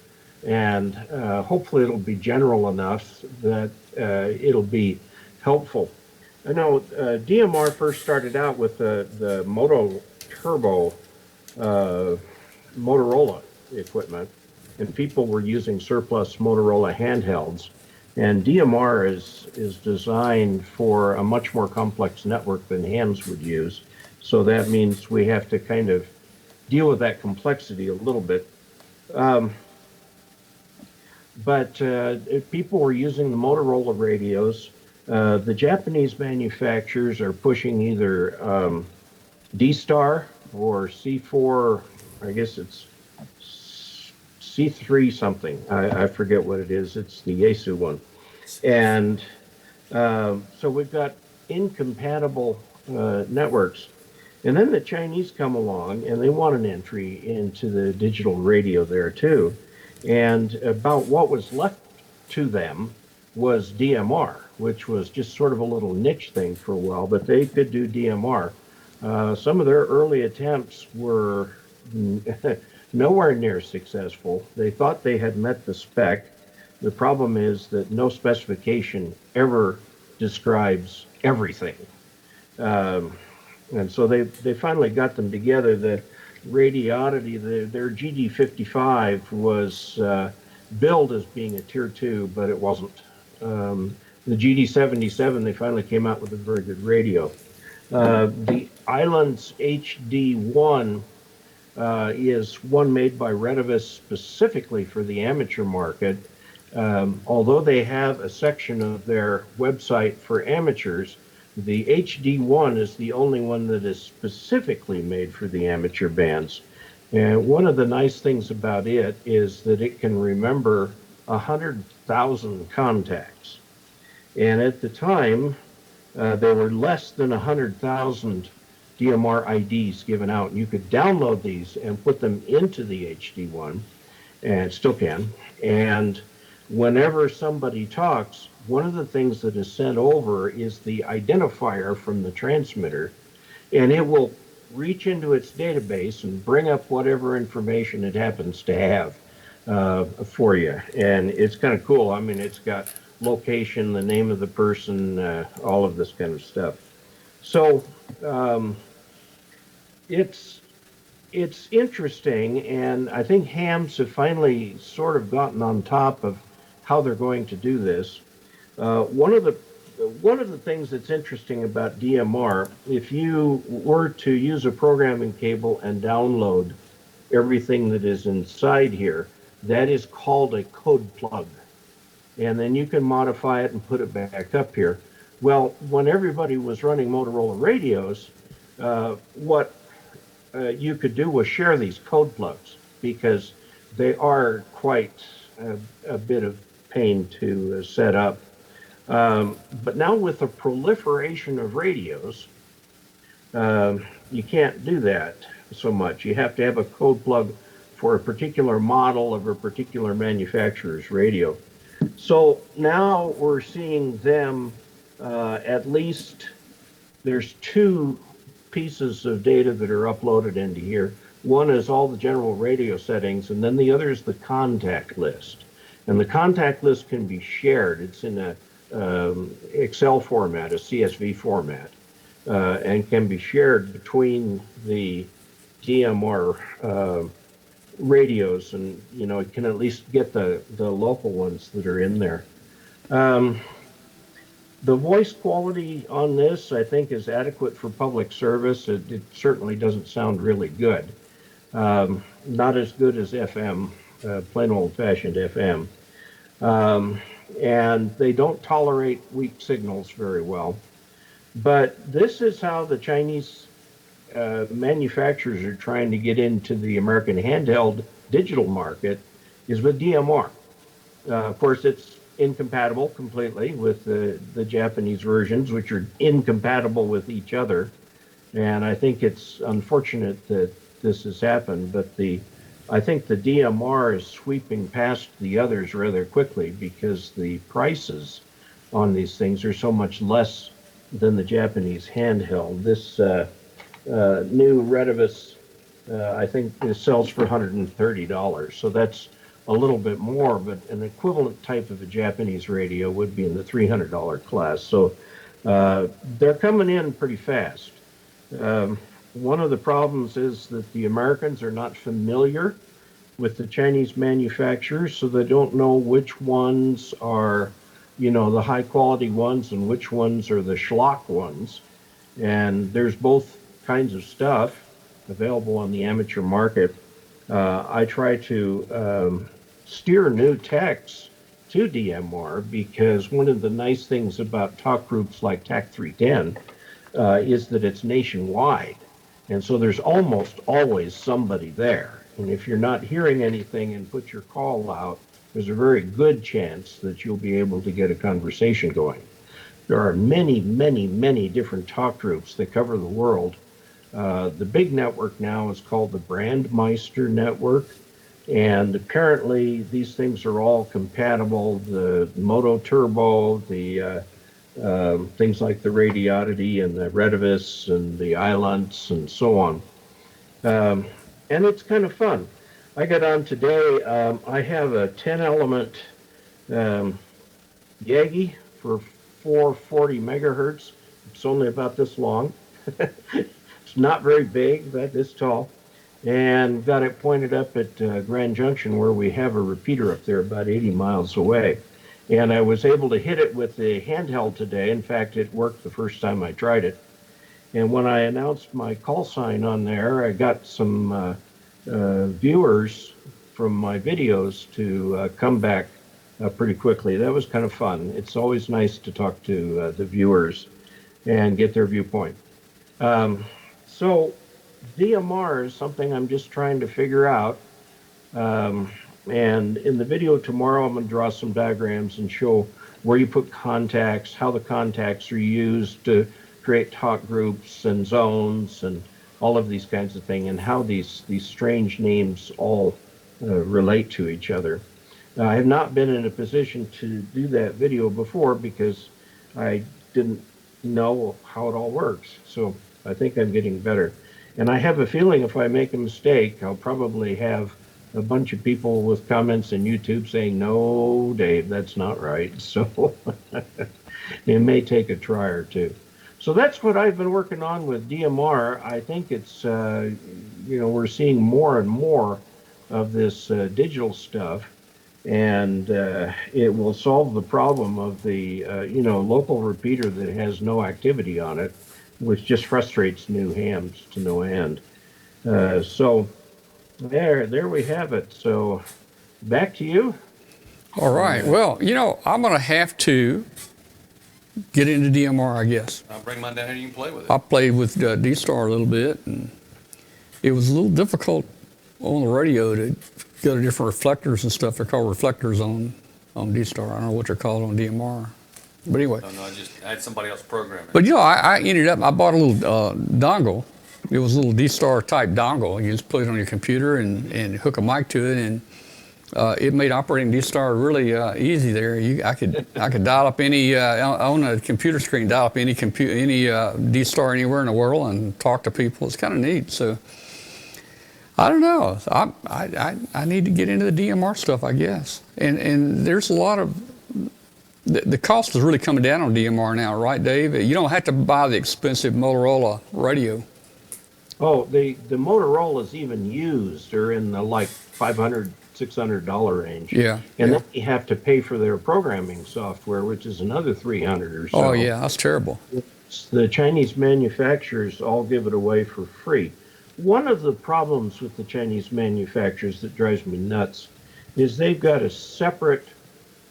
And hopefully it'll be general enough that it'll be helpful. I know DMR first started out with the Moto Turbo Motorola equipment, and people were using surplus Motorola handhelds. And DMR is designed for a much more complex network than hams would use. So that means we have to kind of deal with that complexity a little bit. But people were using the Motorola radios The Japanese manufacturers are pushing either D-Star or C4, I guess it's C3 something. I forget what it is. It's the Yaesu one. And so we've got incompatible networks. And then the Chinese come along and they want an entry into the digital radio there too. And about what was left to them was DMR, which was just sort of a little niche thing for a while, but they could do DMR. Some of their early attempts were nowhere near successful. They thought they had met the spec. The problem is that no specification ever describes everything. And so they finally got them together. The Radioddity, their GD55 was billed as being a Tier 2, but it wasn't. The GD77, they finally came out with a very good radio. The Islands HD1 is one made by Retevis specifically for the amateur market. Although they have a section of their website for amateurs, the HD1 is the only one that is specifically made for the amateur bands. And one of the nice things about it is that it can remember 100,000 contacts. And at the time, there were less than 100,000 DMR IDs given out. You could download these and put them into the HD1, and still can. And whenever somebody talks, one of the things that is sent over is the identifier from the transmitter, and it will reach into its database and bring up whatever information it happens to have for you. And it's kind of cool. I mean, it's got location, the name of the person, all of this kind of stuff. So it's interesting, and I think hams have finally sort of gotten on top of how they're going to do this. One of the things that's interesting about DMR, if you were to use a programming cable and download everything that is inside here, that is called a code plug. And then you can modify it and put it back up here. Well, when everybody was running Motorola radios, what you could do was share these code plugs, because they are quite a bit of pain to set up. But now with the proliferation of radios, you can't do that so much. You have to have a code plug for a particular model of a particular manufacturer's radio. So now we're seeing them, at least there's two pieces of data that are uploaded into here. One is all the general radio settings, and then the other is the contact list. And the contact list can be shared. It's in a Excel format, a CSV format, and can be shared between the DMR radios, and it can at least get the local ones that are in there. The voice quality on this, I think, is adequate for public service. It certainly doesn't sound really good. Not as good as FM, plain old-fashioned FM. And they don't tolerate weak signals very well. But this is how the Chinese manufacturers are trying to get into the American handheld digital market, is with DMR. Of course, it's incompatible completely with the Japanese versions, which are incompatible with each other. And I think it's unfortunate that this has happened, but I think the DMR is sweeping past the others rather quickly, because the prices on these things are so much less than the Japanese handheld. This new Retevis, I think, sells for $130. So that's a little bit more, but an equivalent type of a Japanese radio would be in the $300 class. So they're coming in pretty fast. One of the problems is that the Americans are not familiar with the Chinese manufacturers, so they don't know which ones are, the high quality ones and which ones are the schlock ones. And there's both kinds of stuff available on the amateur market. I try to steer new techs to DMR, because one of the nice things about talk groups like TAC 310 is that it's nationwide. And so there's almost always somebody there. And if you're not hearing anything and put your call out, there's a very good chance that you'll be able to get a conversation going. There are many, many, many different talk groups that cover the world. The big network now is called the Brandmeister Network. And apparently these things are all compatible. The Moto Turbo, the things like the Radiodity and the Redivis and the Ilunts and so on. And it's kind of fun. I got on today, I have a 10-element Yagi for 440 megahertz. It's only about this long. It's not very big, about this tall. And got it pointed up at Grand Junction, where we have a repeater up there about 80 miles away. And I was able to hit it with the handheld today. In fact, it worked the first time I tried it. And when I announced my call sign on there, I got some viewers from my videos to come back pretty quickly. That was kind of fun. It's always nice to talk to the viewers and get their viewpoint. So DMR is something I'm just trying to figure out. And in the video tomorrow, I'm going to draw some diagrams and show where you put contacts, how the contacts are used to create talk groups and zones and all of these kinds of things, and how these strange names all relate to each other. I have not been in a position to do that video before because I didn't know how it all works. So I think I'm getting better. And I have a feeling if I make a mistake, I'll probably have a bunch of people with comments in YouTube saying, no, Dave, that's not right. So it may take a try or two. So that's what I've been working on with DMR. I think it's, we're seeing more and more of this digital stuff, and it will solve the problem of the, local repeater that has no activity on it, which just frustrates new hams to no end. So there we have it. So back to you. All right. Well, I'm going to have to get into DMR, I guess. I'll bring mine down here, you can play with it. I played with D-Star a little bit, and it was a little difficult on the radio to go to different reflectors and stuff. They're called reflectors on D-Star. I don't know what they're called on DMR. But anyway. No, I had somebody else program it. But I ended up, I bought a little dongle. It was a little D-Star type dongle. You just put it on your computer and hook a mic to it, and it made operating D-Star really easy there. I could dial up any on a computer screen, dial up any D-Star anywhere in the world and talk to people. It's kind of neat. So I don't know. I need to get into the DMR stuff, I guess. And there's a lot of the cost is really coming down on DMR now, right, Dave? You don't have to buy the expensive Motorola radio. Oh, the Motorola's even used are in the like $500, $600 range. Yeah. And then you have to pay for their programming software, which is another $300 or so. Oh yeah, that's terrible. The Chinese manufacturers all give it away for free. One of the problems with the Chinese manufacturers that drives me nuts is they've got a separate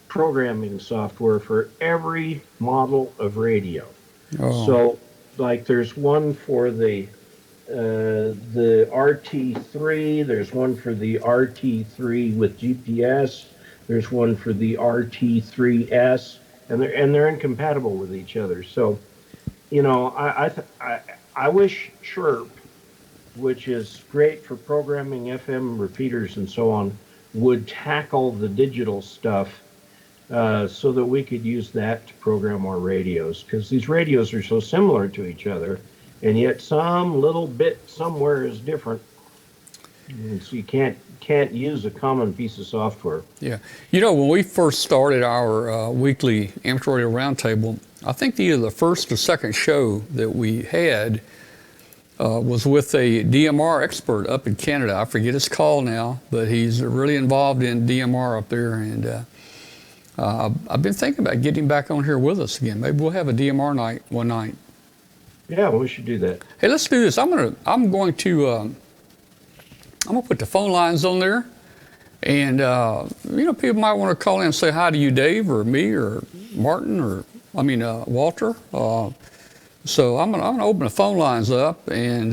programming software for every model of radio. Oh. So, like, there's one for the RT3, there's one for the RT3 with GPS, there's one for the RT3S, and they're incompatible with each other. So, I wish Chirp, which is great for programming FM repeaters and so on, would tackle the digital stuff so that we could use that to program our radios, because these radios are so similar to each other, and yet some little bit somewhere is different, and so you can't use a common piece of software. Yeah, when we first started our weekly amateur radio roundtable, I think either the first or second show that we had was with a DMR expert up in Canada. I forget his call now, but he's really involved in DMR up there, and I've been thinking about getting him back on here with us again. Maybe we'll have a DMR night one night. Yeah, we should do that. Hey, let's do this. I'm going to put the phone lines on there. And, people might want to call in and say hi to you, Dave, or me, or Martin, or, Walter. So I'm gonna open the phone lines up. And,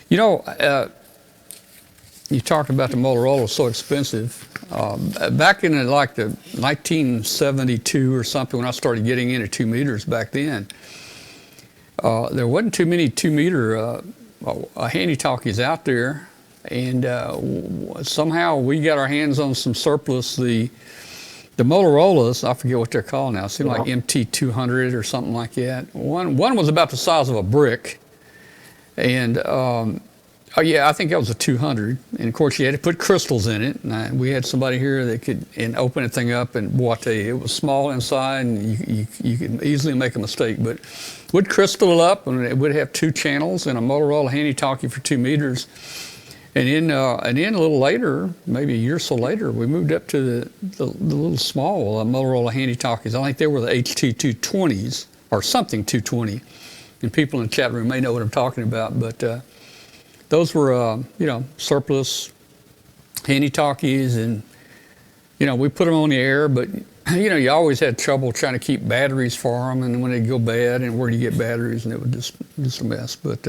you talked about the Motorola so expensive. Back in the 1972 or something, when I started getting into 2 meters back then, there wasn't too many 2 meter handy talkies out there. And somehow we got our hands on some surplus. The Motorola's, I forget what they're called now. It seemed like MT200 or something like that. One was about the size of a brick. And I think that was a 200. And of course, you had to put crystals in it. And we had somebody here that could open the thing up, and it was small inside, and you could easily make a mistake. But we'd crystal it up, and it would have 2 channels and a Motorola handy talkie for 2 meters. And then a little later, maybe a year or so later, we moved up to the little small Motorola handy talkies. I think they were the HT220s or something 220. And people in the chat room may know what I'm talking about. But those were, surplus handy talkies. And, we put them on the air. But, you always had trouble trying to keep batteries for them. And when they'd go bad, and where do you get batteries? And it was just a mess. But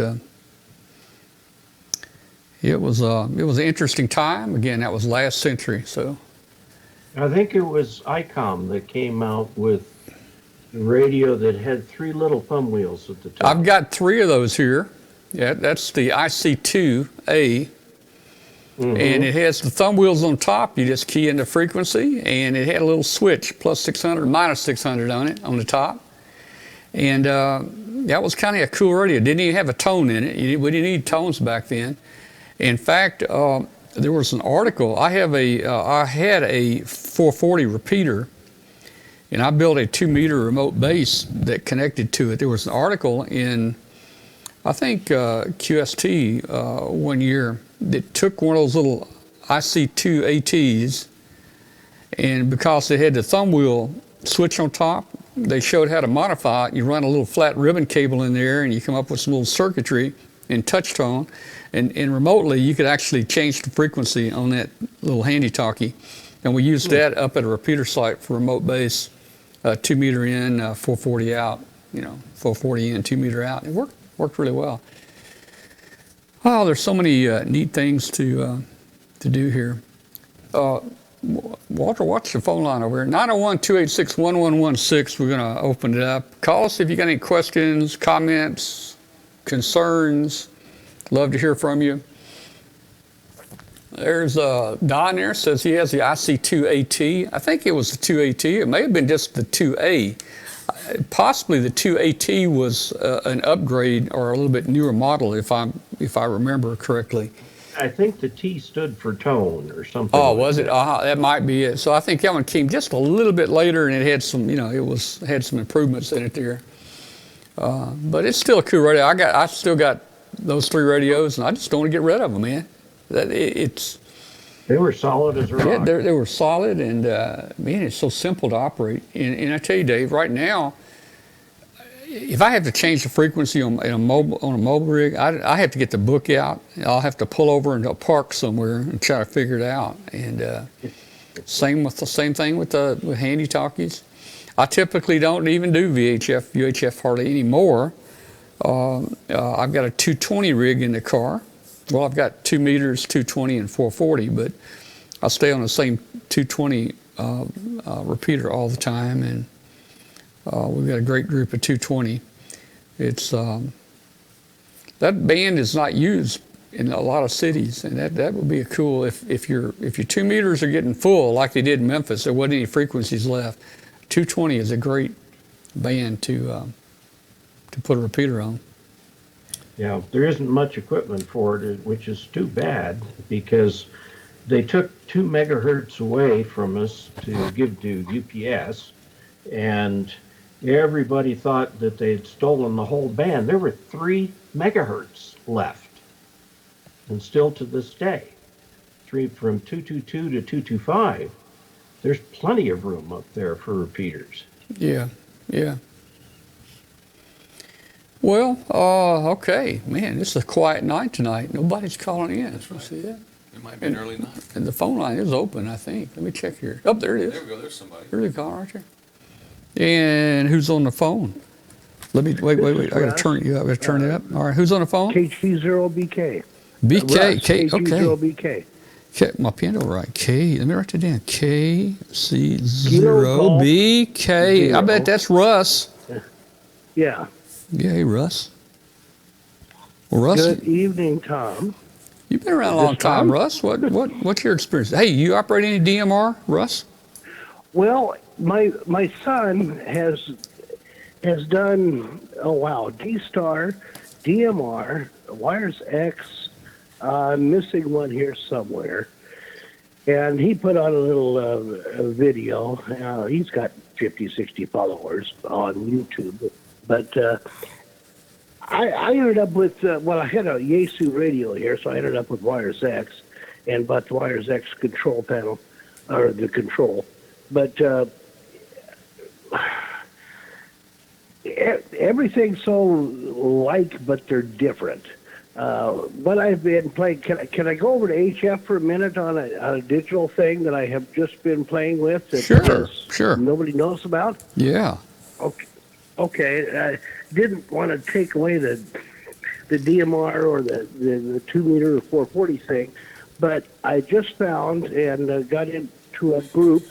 it was an interesting time. Again, that was last century. So I think it was ICOM that came out with the radio that had 3 little thumb wheels at the top. I've got 3 of those here. Yeah, that's the IC2A. And it has the thumb wheels on top. You just key in the frequency, and it had a little switch, plus 600, minus 600 on it, on the top. And that was kind of a cool radio. It didn't even have a tone in it. We didn't need tones back then. In fact, there was an article. I had a 440 repeater, and I built a 2 meter remote base that connected to it. There was an article in, I think, QST one year that took one of those little IC2 ATs, and because it had the thumb wheel switch on top, they showed how to modify it. You run a little flat ribbon cable in there, and you come up with some little circuitry in touch tone. And remotely, you could actually change the frequency on that little handy talkie. And we used that up at a repeater site for remote base, 2 meter in, 440 out, 440 in, 2 meter out. It worked really well. Oh, there's so many neat things to do here. Walter, watch the phone line over here. 901-286-1116. We're going to open it up. Call us if you got any questions, comments, concerns. Love to hear from you. There's Don there, says he has the IC2AT. I think it was the 2AT. It may have been just the 2A. Possibly the 2AT was an upgrade or a little bit newer model, if I remember correctly. I think the T stood for tone or something. Oh, was it? That might be it. So I think that one came just a little bit later, and it had some, had some improvements in it there. But it's still a cool radio. I still got those 3 radios, and I just don't want to get rid of them, man. They were solid as a rock. Yeah, they were solid, and man, it's so simple to operate. And I tell you, Dave, right now, if I have to change the frequency on a mobile rig, I have to get the book out. I'll have to pull over into a park somewhere and try to figure it out. And same thing with handy talkies. I typically don't even do UHF hardly anymore. I've got a 220 rig in the car. Well, I've got 2 meters, 220, and 440, but I stay on the same 220 repeater all the time, and we've got a great group of 220. It's that band is not used in a lot of cities, and that would be a cool if your 2 meters are getting full like they did in Memphis. There wasn't any frequencies left. 220 is a great band to put a repeater on. Yeah, there isn't much equipment for it, which is too bad, because they took 2 megahertz away from us to give to UPS, and everybody thought that they'd stolen the whole band. There were 3 megahertz left, and still to this day, 3 from 222 to 225. There's plenty of room up there for repeaters. Yeah. Well, okay, man, this is a quiet night tonight. Nobody's calling in. Let's see that. It might be an early night. And the phone line is open, I think. Let me check here. Oh, there it is. There we go. There's somebody. There's a caller right there. And who's on the phone? Let me wait. I got to turn you up. I got to turn it up. All right, who's on the phone? KT0BK. BK. K. Okay. KT0BK. K, my pen over right. K. Let me write that down. KC0BK. I bet that's Russ. Yeah. Yeah, hey, Russ. Well, Russ, Good evening, Tom. you've been around a long time, Russ. What's your experience? Hey, you operate any DMR, Russ? Well, my son has done, oh wow, D-Star, DMR, Wires X, missing one here somewhere. And he put on a little video. He's got 50, 60 followers on YouTube. But I ended up with, I had a Yaesu radio here, so I ended up with Wires X and bought the Wires X control panel, or the control. But everything's so like, but they're different. What I've been playing, can I go over to HF for a minute on a digital thing that I have just been playing with? That Sure. Nobody knows about? Yeah. Okay. I didn't want to take away the DMR or the 2-meter or 440 thing, but I just found and got into a group.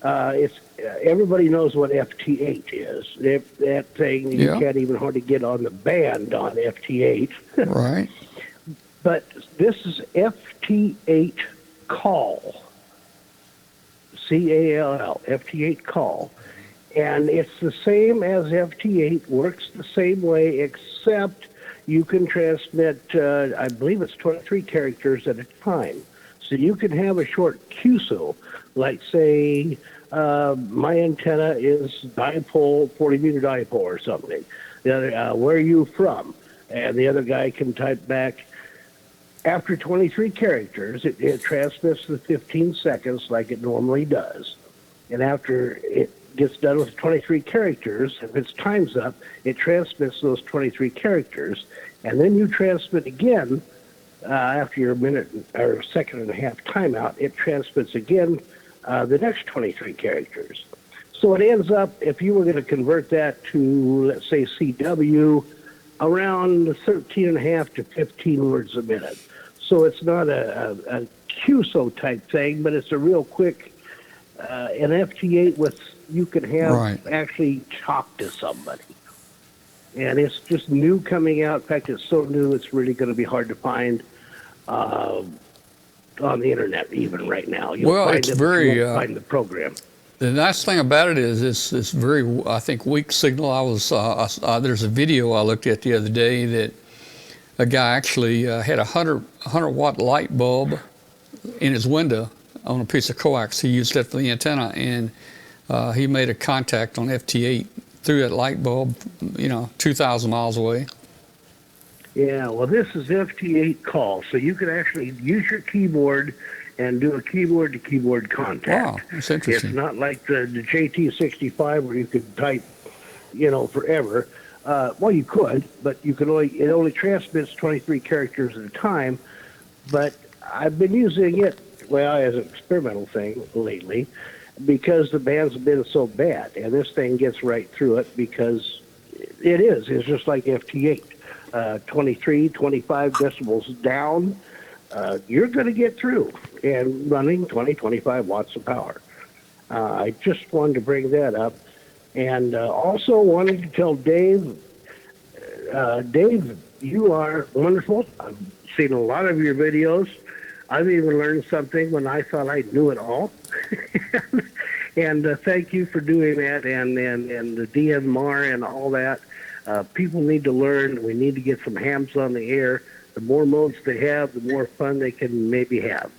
It's everybody knows what FT8 is. That thing you can't even hardly get on the band on FT8. Right. But this is FT8 call. CALL. FT8 call. And it's the same as FT8, works the same way, except you can transmit, I believe it's 23 characters at a time. So you can have a short QSO, like say, my antenna is dipole, 40-meter dipole or something. The other, where are you from? And the other guy can type back. After 23 characters, it transmits the 15 seconds like it normally does. And after it gets done with 23 characters, if its time's up, it transmits those 23 characters. And then you transmit again after your minute or second and a half timeout, it transmits again the next 23 characters. So it ends up, if you were going to convert that to, let's say, CW, around 13 and a half to 15 words a minute. So it's not a QSO type thing, but it's a real quick, an FT8 with, you can have actually talk to somebody. And it's just new coming out. In fact, it's so new, it's really going to be hard to find on the internet even right now. You'll find it's very find the program. The nice thing about it is it's very, I think, weak signal. There's a video I looked at the other day that a guy actually had a 100-watt light bulb in his window on a piece of coax. He used that for the antenna, and he made a contact on FT8 through that light bulb, 2,000 miles away. Yeah, well, this is FT8 call, so you can actually use your keyboard and do a keyboard-to-keyboard contact. Wow, that's interesting. It's not like the JT65 where you could type, forever. Well, you could, but it only transmits 23 characters at a time. But I've been using it, as an experimental thing lately, because the bands have been so bad, and this thing gets right through it because it's just like FT8. 23, 25 decibels down, you're going to get through, and running 20, 25 watts of power. I just wanted to bring that up, and also wanted to tell Dave, Dave, you are wonderful. I've seen a lot of your videos. I've even learned something when I thought I knew it all. And thank you for doing that, and the DMR and all that. People need to learn. We need to get some hams on the air. The more modes they have, the more fun they can maybe have.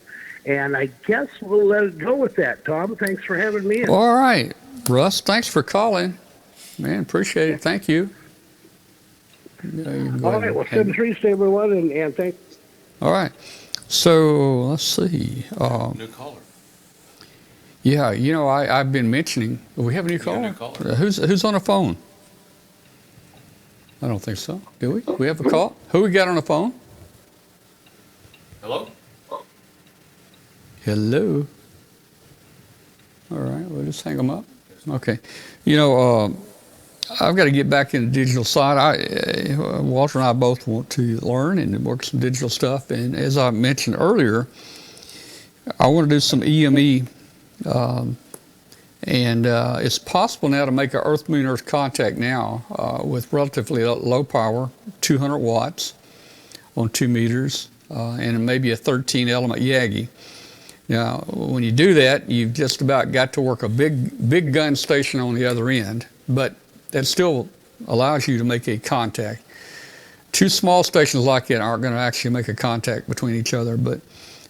And I guess we'll let it go with that, Tom. Thanks for having me in. All right, Russ, thanks for calling. Man, appreciate it. Thank you. All right, well, 7-3, stay everyone, and thanks. All right. So, let's see. New caller. Yeah, I've been mentioning. We have a new caller? New caller. Who's on the phone? I don't think so. Do we? We have a call? Who we got on the phone? Hello? Hello. All right, we'll just hang them up. Okay. I've got to get back in the digital side. Walter and I both want to learn and work some digital stuff. And as I mentioned earlier, I want to do some EME. And it's possible now to make an Earth, Moon, Earth contact now with relatively low power, 200 watts on 2 meters, and maybe a 13 element Yagi. Now, when you do that, you've just about got to work a big gun station on the other end, but that still allows you to make a contact. 2 small stations like that aren't going to actually make a contact between each other,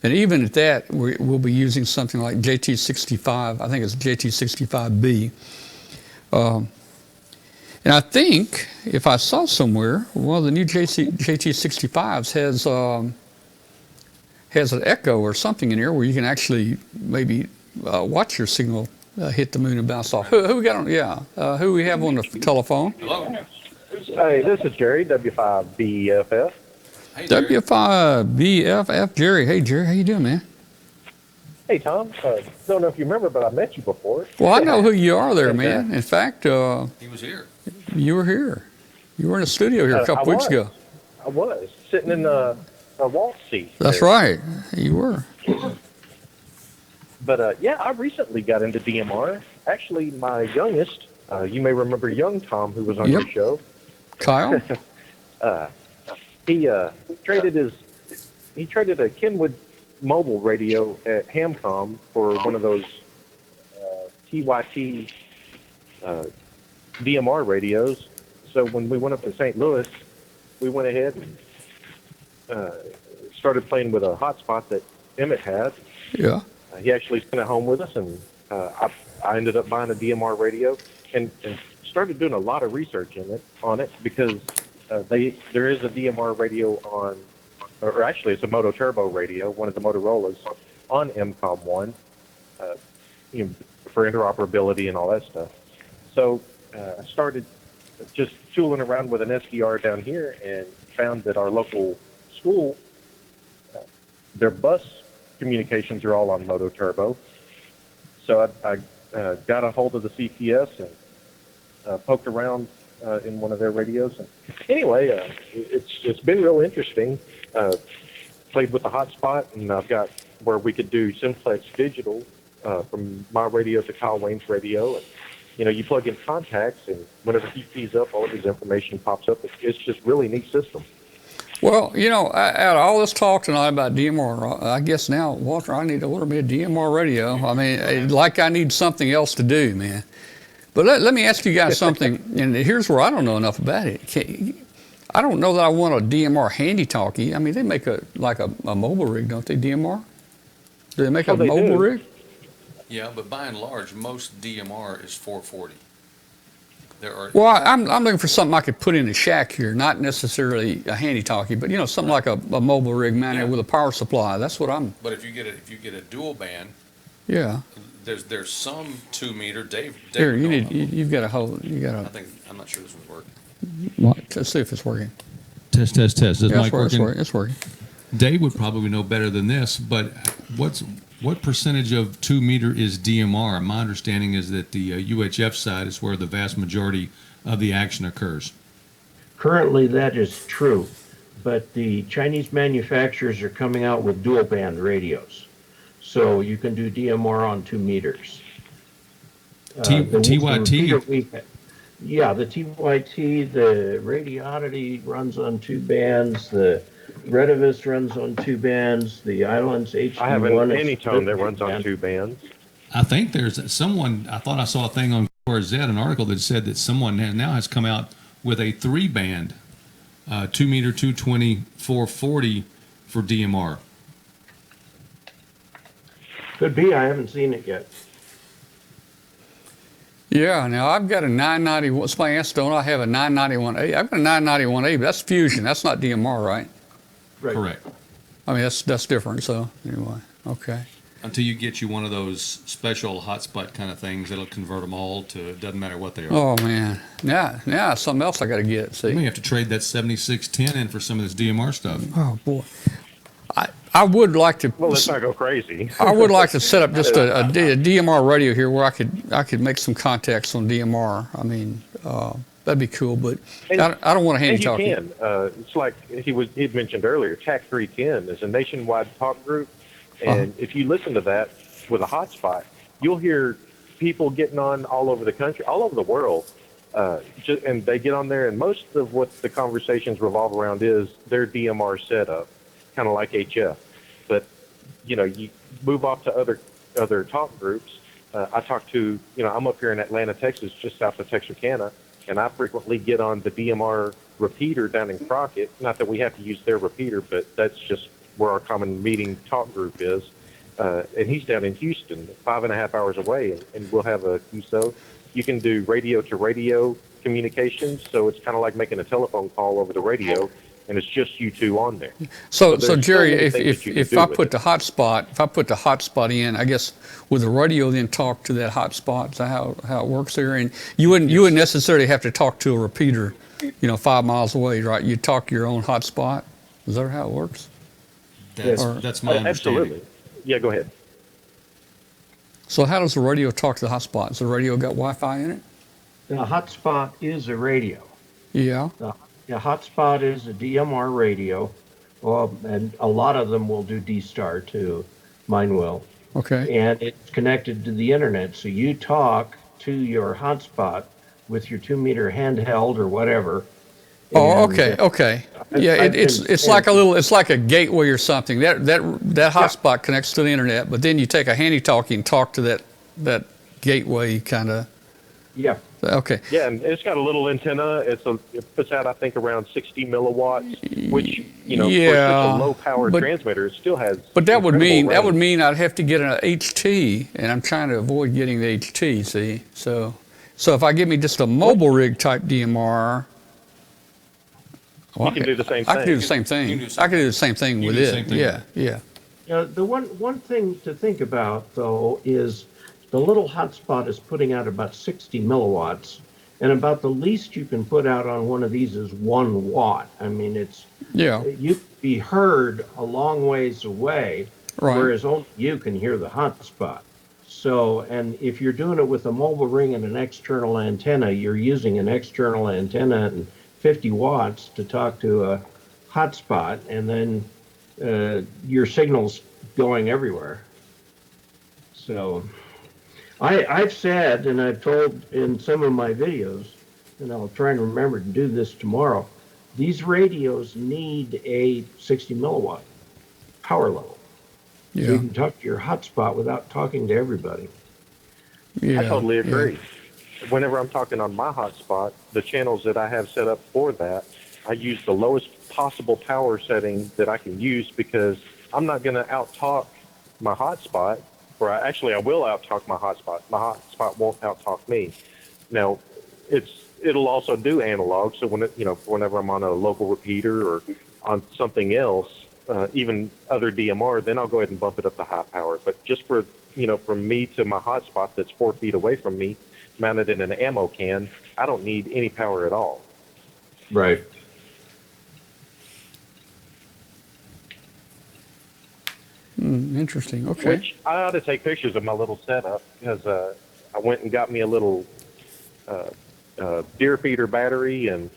and even at that, we'll be using something like JT65. I think it's JT65B. And I think, if I saw somewhere, one of the new JT65s has an echo or something in here where you can actually maybe watch your signal hit the moon and bounce off. Who we got on? Yeah, who we have on the telephone? Hello. Hey, this is Jerry, W5BFF. Hey, Jerry. W5BFF, Jerry. Hey, Jerry, how you doing, man? Hey, Tom. Don't know if you remember, but I met you before. Well, I know who you are there, man. In fact, He was here. you were here. You were in the studio here a couple weeks ago. I was sitting in a waltz seat. That's there. right. You were. But yeah, I recently got into DMR. Actually, my youngest, you may remember young Tom, who was on Yep. your show. Kyle? He traded a Kenwood mobile radio at Hamcom for one of those TYT DMR radios. So when we went up to St. Louis, we went ahead and started playing with a hotspot that Emmett had. Yeah. He actually spent it home with us, and I ended up buying a DMR radio and started doing a lot of research on it because there is a DMR radio on, or actually it's a Moto Turbo radio, one of the Motorola's on MCOM 1, for interoperability and all that stuff. So I started just tooling around with an SDR down here and found that our local school, their bus communications are all on Moto Turbo. So I got a hold of the CPS and poked around in one of their radios. And anyway, it's been real interesting. Played with the hotspot, and I've got where we could do simplex digital from my radio to Kyle Wayne's radio. And you plug in contacts, and whenever he keys up, all of his information pops up. It's just really neat system. Well, out of all this talk tonight about DMR, I guess now, Walter, I need to order me a DMR radio. I mean, like I need something else to do, man. But let me ask you guys something, and here's where I don't know enough about it. I don't know that I want a DMR handy talkie. I mean, they make a mobile rig, don't they, DMR? Do they make a mobile rig? Yeah, but by and large, most DMR is 440. Well, I'm looking for something I could put in a shack here, not necessarily a handy talkie, but something like a mobile rig mounted with a power supply. That's what I'm. But if you get a dual band, yeah, there's some 2 meter. Dave here, you've got a hold. I'm not sure this one's working. What? Let's see if it's working. Test. Is Yeah, mic working? It's working. Dave would probably know better than this, but what percentage of 2 meter is DMR? My understanding is that the UHF side is where the vast majority of the action occurs. Currently, that is true, but the Chinese manufacturers are coming out with dual band radios, so you can do DMR on 2 meters. TYT? Yeah, the TYT, the Radioddity runs on 2 bands, the Redivis runs on 2 bands, the Islands HD1. I have an Anytone that runs on 2 bands. I think there's someone, I thought I saw a thing on QRZ, an article that said that someone now has come out with a 3 band, 2 meter, 220, 440 for DMR. Could be, I haven't seen it yet. Yeah, now I've got a 991. Somebody asked, don't I have a 991A? I've got a 991A, but that's fusion. That's not DMR, right? Right. Correct. I mean, that's different. So anyway, okay. Until you get you one of those special hotspot kind of things that'll convert them all to, it doesn't matter what they are. Oh man, now something else I got to get. See, You may have to trade that 7610 in for some of this DMR stuff. oh boy, I would like to. Well, let's not go crazy. I would like to set up just a DMR radio here where I could make some contacts on DMR. I mean, that'd be cool, but And- I don't want to handy And you talk. can. It's like he'd mentioned earlier, TAC 310 is a nationwide talk group. And if you listen to that with a hotspot, you'll hear people getting on all over the country, all over the world. And they get on there, and most of what the conversations revolve around is their DMR setup, kind of like HF. But, you move off to other talk groups. I talk to, I'm up here in Atlanta, Texas, just south of Texarkana, and I frequently get on the DMR repeater down in Crockett. Not that we have to use their repeater, but that's just where our common meeting talk group is. And he's down in Houston, 5.5 hours away, and we'll have a QSO. You can do radio to radio communications, so it's kind of like making a telephone call over the radio, and it's just you two on there. So there's Jerry, so many things that you can if do I with put it. the hotspot in, I guess would the radio then talk to that hotspot? Is that how it works there? And you wouldn't necessarily have to talk to a repeater, 5 miles away, right? You talk your own hotspot. Is that how it works? That's my understanding. Absolutely. Yeah, go ahead. So how does the radio talk to the hotspot? Does the radio got Wi-Fi in it? The hotspot is a radio. Yeah. The hotspot is a DMR radio, and a lot of them will do D-Star too. Mine will. Okay. And it's connected to the internet, so you talk to your hotspot with your 2-meter handheld or whatever. Oh, And, okay, okay. Yeah, I've it's been- it's like a gateway or something. That hotspot connects to the internet, but then you take a handy talkie and talk to that gateway kind of. Yeah. Okay. Yeah, and it's got a little antenna. It puts out, I think, around 60 milliwatts, which, for such Yeah, a low-power but- transmitter, it still has. But that would incredible range. mean I'd have to get an HT, and I'm trying to avoid getting the HT. See, so if I give me just a mobile rig type DMR. You can do the same I can do thing. the same thing. You can do the I can do the same thing You with can do the it. same thing. Yeah, yeah. The one thing to think about, though, is the little hotspot is putting out about 60 milliwatts, and about the least you can put out on one of these is 1 watt. I mean, Yeah. you can be heard a long ways away, Right. whereas only you can hear the hotspot. So, and if you're doing it with a mobile ring and an external antenna, you're using an external antenna and 50 watts to talk to a hotspot, and then your signal's going everywhere. So I've said, and I've told in some of my videos, and I'll try and remember to do this tomorrow, these radios need a 60 milliwatt power level. So you Yeah. can talk to your hotspot without talking to everybody. Yeah. I totally yeah. agree. Whenever I'm talking on my hotspot, the channels that I have set up for that, I use the lowest possible power setting that I can use, because I'm not going to out-talk my hotspot, or I will out-talk my hotspot. My hotspot won't out-talk me. Now, it'll also do analog, so whenever I'm on a local repeater or on something else, even other DMR, then I'll go ahead and bump it up to high power. But just from me to my hotspot that's 4 feet away from me, mounted in an ammo can, I don't need any power at all. Right. Interesting. Okay. Which I ought to take pictures of my little setup, because I went and got me a little deer feeder battery, and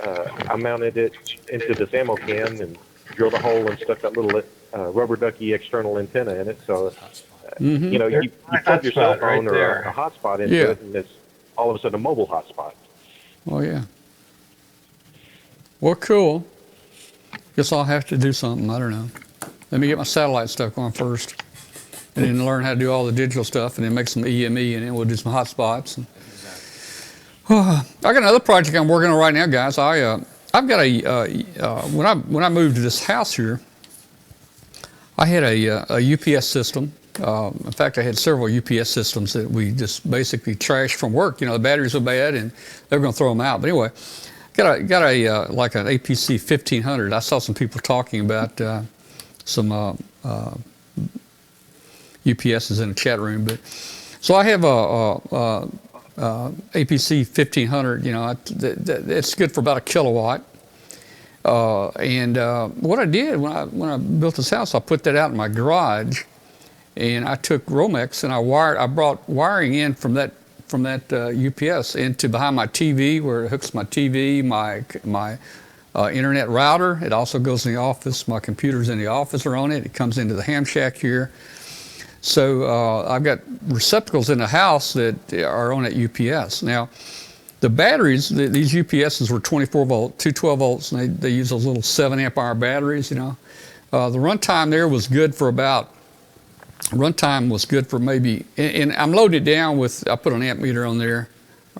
I mounted it into this ammo can and drilled a hole and stuck that little rubber ducky external antenna in it. So, you plug your cell hotspot right phone or there. a hotspot into Yeah. it, and it's all of a sudden a mobile hotspot. Oh yeah. Well, cool. Guess I'll have to do something. I don't know. Let me get my satellite stuff on first, and then learn how to do all the digital stuff, and then make some EME, and then we'll do some hotspots. And, I got another project I'm working on right now, guys. I've got when I moved to this house here, I had a UPS system. In fact, I had several UPS systems that we just basically trashed from work. The batteries were bad, and they were going to throw them out. But anyway, got a like an APC 1500. I saw some people talking about some UPSs in the chat room. But so I have a APC 1500. It's good for about 1 kilowatt. What I did when I built this house, I put that out in my garage, and I took Romex and I brought wiring in from that UPS into behind my TV, where it hooks my TV, my internet router. It also goes in the office. My computers in the office are on it. It comes into the ham shack here. So I've got receptacles in the house that are on that UPS. Now, the batteries, these UPSs were 24 volt, 212 volts, and they use those little 7 amp hour batteries, you know. The runtime there was good for maybe, and I'm loading it down with, I put an amp meter on there,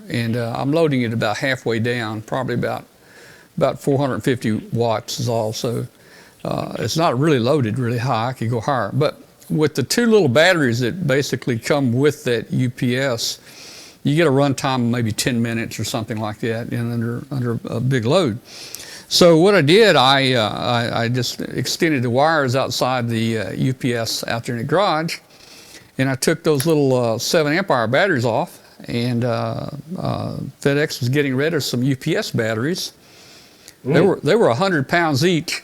and I'm loading it about halfway down, probably about 450 watts is all. So it's not really loaded really high. I could go higher. But with the 2 little batteries that basically come with that UPS, you get a runtime of maybe 10 minutes or something like that, and under a big load. So what I did, I just extended the wires outside the UPS out there in the garage, and I took those little 7 amp hour batteries off, and FedEx was getting rid of some UPS batteries. They were 100 pounds each,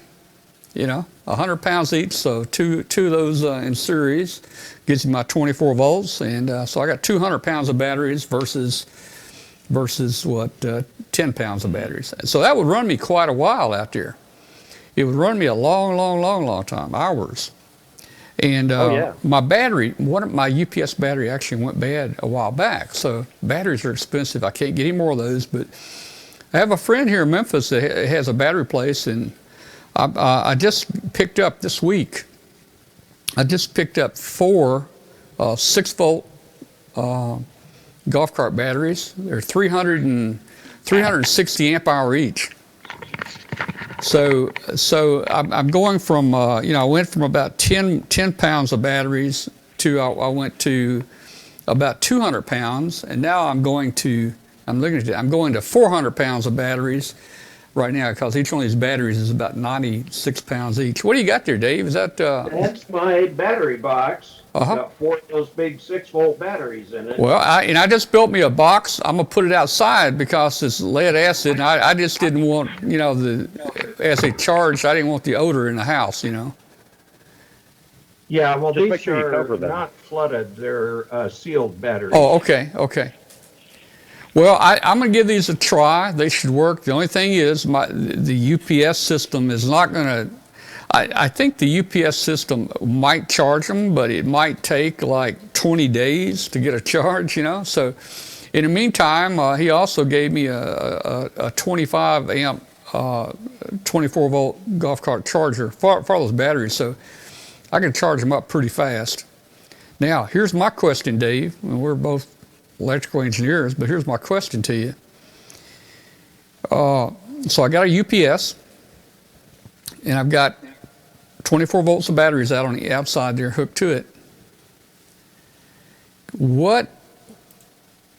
you know, 100 pounds each. So two of those in series gives you my 24 volts, and so I got 200 pounds of batteries versus what 10 pounds of batteries. So that would run me quite a while out there. It would run me a long time, hours. And my UPS battery actually went bad a while back. So batteries are expensive. I can't get any more of those. But I have a friend here in Memphis that has a battery place, and I just picked up this week. I just picked up 4 6-volt golf cart batteries. They're 360 amp hour each. So I'm going from I went from about 10 pounds of batteries to I went to about 200 pounds, and now I'm going to 400 pounds of batteries right now, because each one of these batteries is about 96 pounds each. What do you got there, Dave? Is that? That's my battery box. Uh-huh. Got 4 of those big 6-volt batteries in it. Well, I just built me a box. I'm gonna put it outside because it's lead acid, and I just didn't want, as they charged, I didn't want the odor in the house, Yeah, well, Just make these sure you are cover them. not flooded. They're sealed batteries. Oh, okay. Well, I'm going to give these a try. They should work. The only thing is the UPS system is not going to, I think the UPS system might charge them, but it might take like 20 days to get a charge, So in the meantime, he also gave me a 25 amp, 24 volt golf cart charger for those batteries. So I can charge them up pretty fast. Now, here's my question, Dave. And we're both electrical engineers, but here's my question to you. So I got a UPS, and I've got 24 volts of batteries out on the outside there hooked to it. What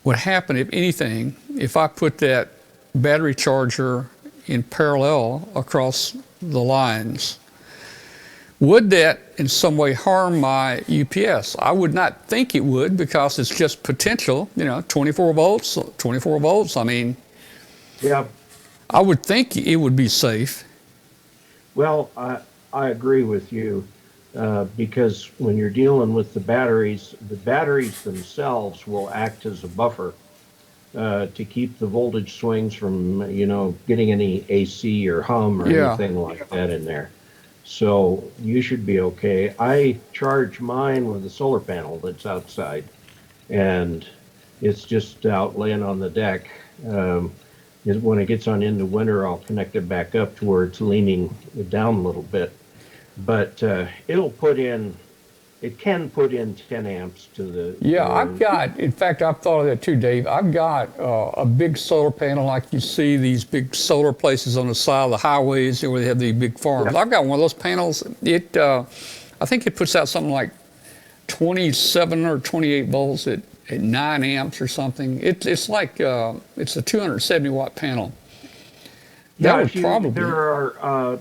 would happen, if anything, if I put that battery charger in parallel across the lines? Would that in some way harm my UPS? I would not think it would, because it's just potential, 24 volts. I mean, Yeah. I would think it would be safe. Well, I agree with you, because when you're dealing with the batteries themselves will act as a buffer to keep the voltage swings from, getting any AC or hum or anything like that in there. So you should be okay. I charge mine with a solar panel that's outside, and it's just out laying on the deck. When it gets on into winter, I'll connect it back up to where it's leaning down a little bit. But it can put in 10 amps to the... In fact, I've thought of that too, Dave. I've got a big solar panel, like you see these big solar places on the side of the highways where they have these big farms. Yeah. I've got one of those panels. I think it puts out something like 27 or 28 volts at 9 amps or something. It's like, it's a 270 watt panel. There are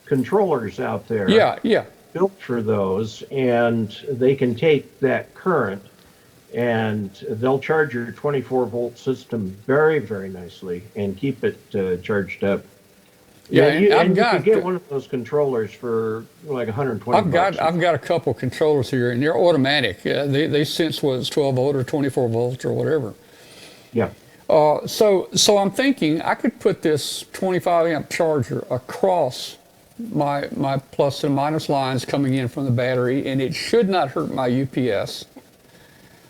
controllers out there. Yeah. Built for those, and they can take that current and they'll charge your 24 volt system very, very nicely and keep it charged up. Yeah, and you I've can got get one of those controllers for like 120 bucks. I've got a couple controllers here, and they're automatic. They sense whether it's 12 volt or 24 volts or whatever. Yeah. So I'm thinking I could put this 25 amp charger across my plus and minus lines coming in from the battery, and it should not hurt my UPS.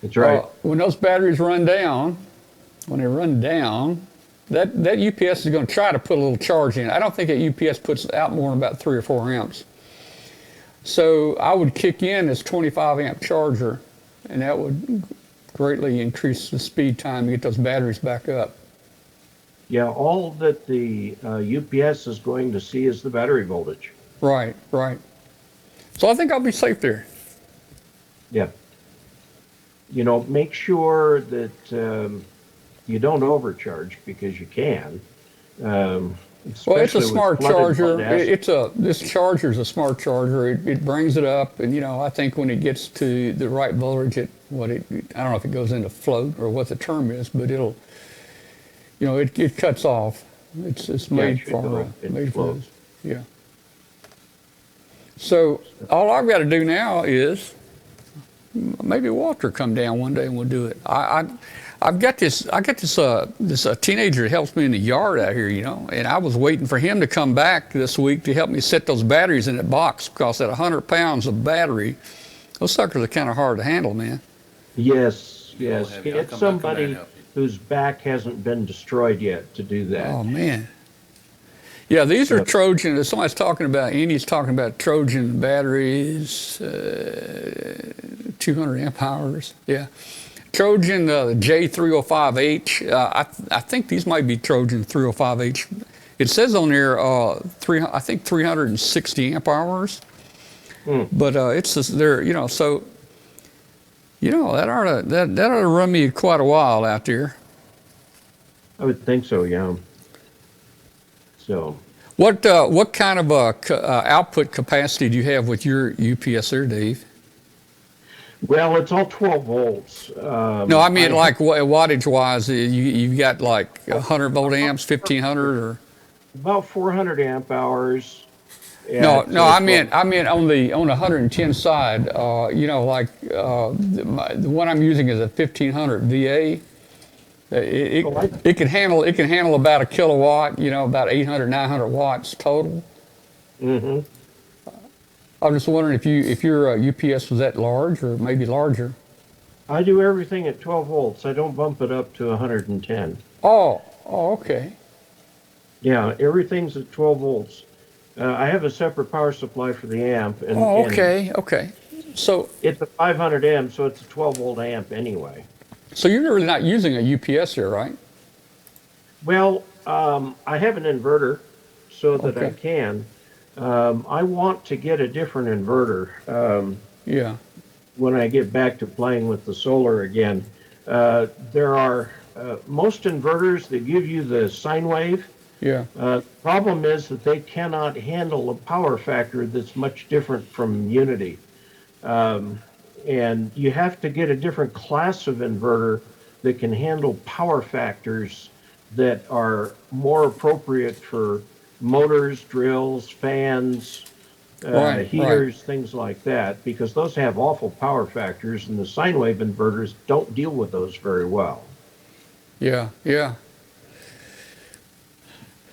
That's right. When those batteries run down, that UPS is going to try to put a little charge in. I don't think that UPS puts out more than about 3 or 4 amps. So I would kick in this 25 amp charger, and that would greatly increase the speed time to get those batteries back up. Yeah, all that the UPS is going to see is the battery voltage. Right. So I think I'll be safe there. Yeah. You know, make sure that you don't overcharge because you can. Well, it's a smart charger. This charger's a smart charger. It brings it up, and I think when it gets to the right voltage, I don't know if it goes into float or what the term is, but it'll, it cuts off. It's made for this. Yeah. So all I've got to do now is maybe Walter come down one day and we'll do it. I've got this teenager that helps me in the yard out here, and I was waiting for him to come back this week to help me set those batteries in that box, because at 100 pounds of battery, those suckers are kind of hard to handle, man. Yes. I'll Get come somebody back and whose back hasn't been destroyed yet to do that. Oh, man. Yeah, these are Trojan. Somebody's talking about, Andy's talking about Trojan batteries, 200 amp hours. Yeah. Trojan J305H. I think these might be Trojan 305H. It says on there, I think 360 amp hours. But it's just there, so that ought to run me quite a while out there. I would think so, yeah. So, what kind of output capacity do you have with your UPS there, Dave? well, it's all 12 volts. No, I mean like wattage wise, you got like 100 volt amps, 1500 or About 400 amp hours. no, I meant on the 110 side. Like the one I'm using is a 1500 VA. It can handle about a kilowatt. About 800, 900 watts total. Mm-hmm. I'm just wondering if your UPS was that large or maybe larger. I do everything at 12 volts. I don't bump it up to 110. Oh, okay. Yeah, everything's at 12 volts. I have a separate power supply for the amp. And, okay. So it's a 500 amp, so it's a 12 volt amp anyway. So you're really not using a UPS here, right? Well, I have an inverter so that I can. I want to get a different inverter. Yeah. When I get back to playing with the solar again. There are most inverters that give you the sine wave. Yeah. Problem is that they cannot handle a power factor that's much different from Unity. And you have to get a different class of inverter that can handle power factors that are more appropriate for motors, drills, fans, heaters, things like that, because those have awful power factors, and the sine wave inverters don't deal with those very well. Yeah.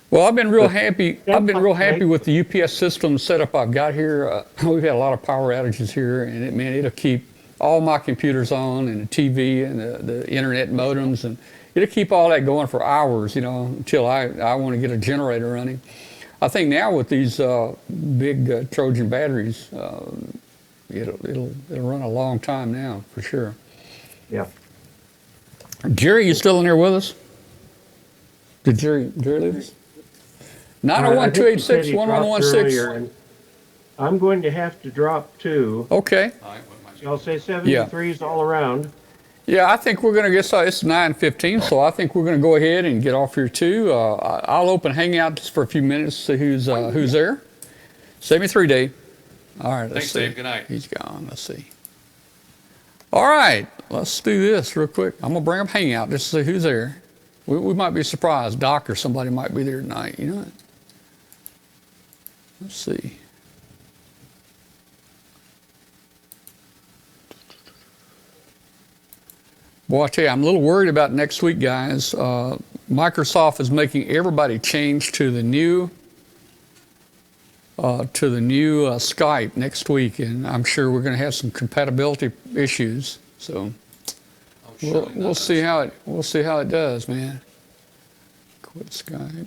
Well, I've been real happy. I've been real happy with the UPS system setup I've got here. We've had a lot of power outages here, and it'll keep all my computers on, and the TV and the internet modems, and it'll keep all that going for hours, until I want to get a generator running. I think now with these big Trojan batteries, it'll run a long time now for sure. Yeah. Jerry, you still in there with us? Did Jerry leave us? 901-286-1116. I'm going to have to drop too. Okay. I'll say 73s all around. Yeah, I think we're going to get started. It's 9:15, so I think we're going to go ahead and get off here too. I'll open Hangout just for a few minutes to see who's there. 73, Dave. All right, let's see. Thanks, Dave. Good night. He's gone. Let's see. All right, let's do this real quick. I'm going to bring up Hangout just to see who's there. We might be surprised. Doc or somebody might be there tonight, Let's see. Boy, I tell you, I'm a little worried about next week, guys. Microsoft is making everybody change to the new Skype next week, and I'm sure we're going to have some compatibility issues. So we'll see how it does, man. Quit Skype.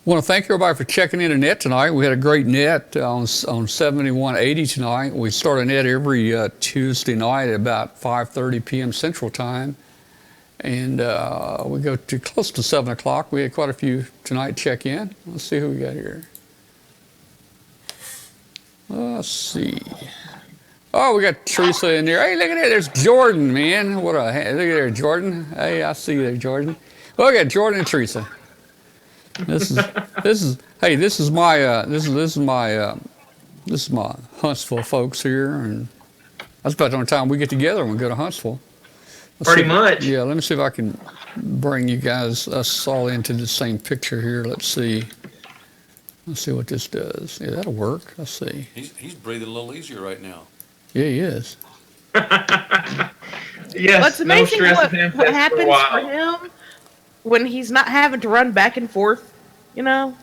I want to thank everybody for checking in the net tonight. We had a great net on 7180 tonight. We start a net every Tuesday night at about 5:30 p.m. Central Time. And we go to close to 7 o'clock. We had quite a few tonight check in. Let's see who we got here. Let's see. Oh, we got Teresa in there. Hey, look at that. There's Jordan, man. Look at there, Jordan. Hey, I see you there, Jordan. Well, we got Jordan and Teresa. This is my Huntsville folks here, and that's about the only time we get together when we go to Huntsville. Pretty much. Yeah, let me see if I can bring you guys us all into the same picture here. Let's see what this does. Yeah, that'll work. Let's see. He's breathing a little easier right now. Yeah, he is. Yes. What's amazing what happens for him when he's not having to run back and forth, you know?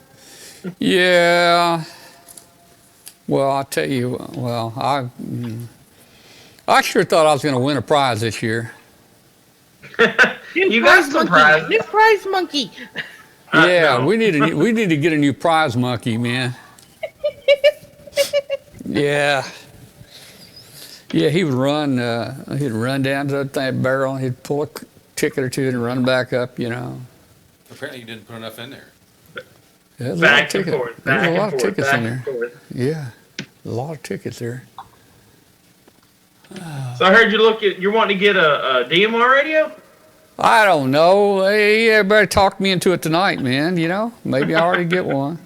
Yeah. Well, I'll tell you. Well, I sure thought I was going to win a prize this year. You got some prizes. New prize monkey. Yeah, no. we need to get a new prize monkey, man. Yeah. Yeah, he would run. He'd run down to that barrel. He'd pull a ticket or two and run back up. You know. Apparently, you didn't put enough in there. Yeah, there's Back and forth. There's a lot of Back and tickets forth. in Back there. and forth. Yeah, a lot of tickets there. So I heard you're wanting to get a DMR radio? I don't know. Hey, everybody talked me into it tonight, man. You know, maybe I already get one.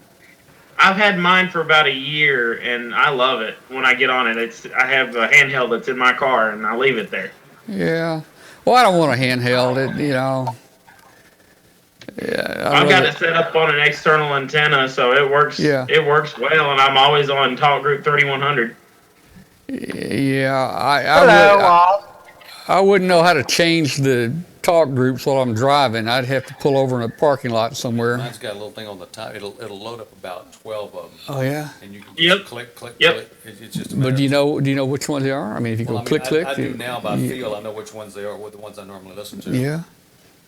I've had mine for about a year, and I love it. When I get on it, I have a handheld that's in my car, and I leave it there. Yeah. Well, I don't want a handheld. You know. Yeah. I've got it set up on an external antenna, so it works. Yeah. It works well, and I'm always on Talk Group 3100. Yeah. I wouldn't know how to change the talk groups while I'm driving. I'd have to pull over in a parking lot somewhere. Mine's got a little thing on the top. It'll load up about 12 of them. Oh yeah. And you can Yep. click, click, Yep. click. It's just a matter But do you of- know which ones they are? I mean, if you Well, go I click, mean, click. I do now by yeah. feel. I know which ones they are, what the ones I normally listen to. Yeah.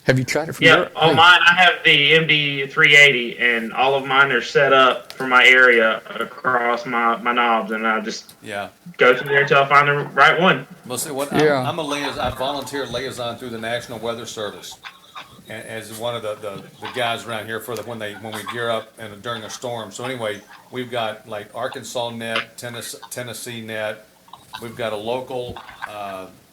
Have you tried it from Yeah, there? on mine I have the MD380, and all of mine are set up for my area across my knobs, and I just Yeah. go through there until I find the right one. Mostly Yeah. I'm a liaison. I volunteer liaison through the National Weather Service, and as one of the guys around here for when we gear up and during a storm. So anyway, we've got like Arkansas net, Tennessee net. We've got a local,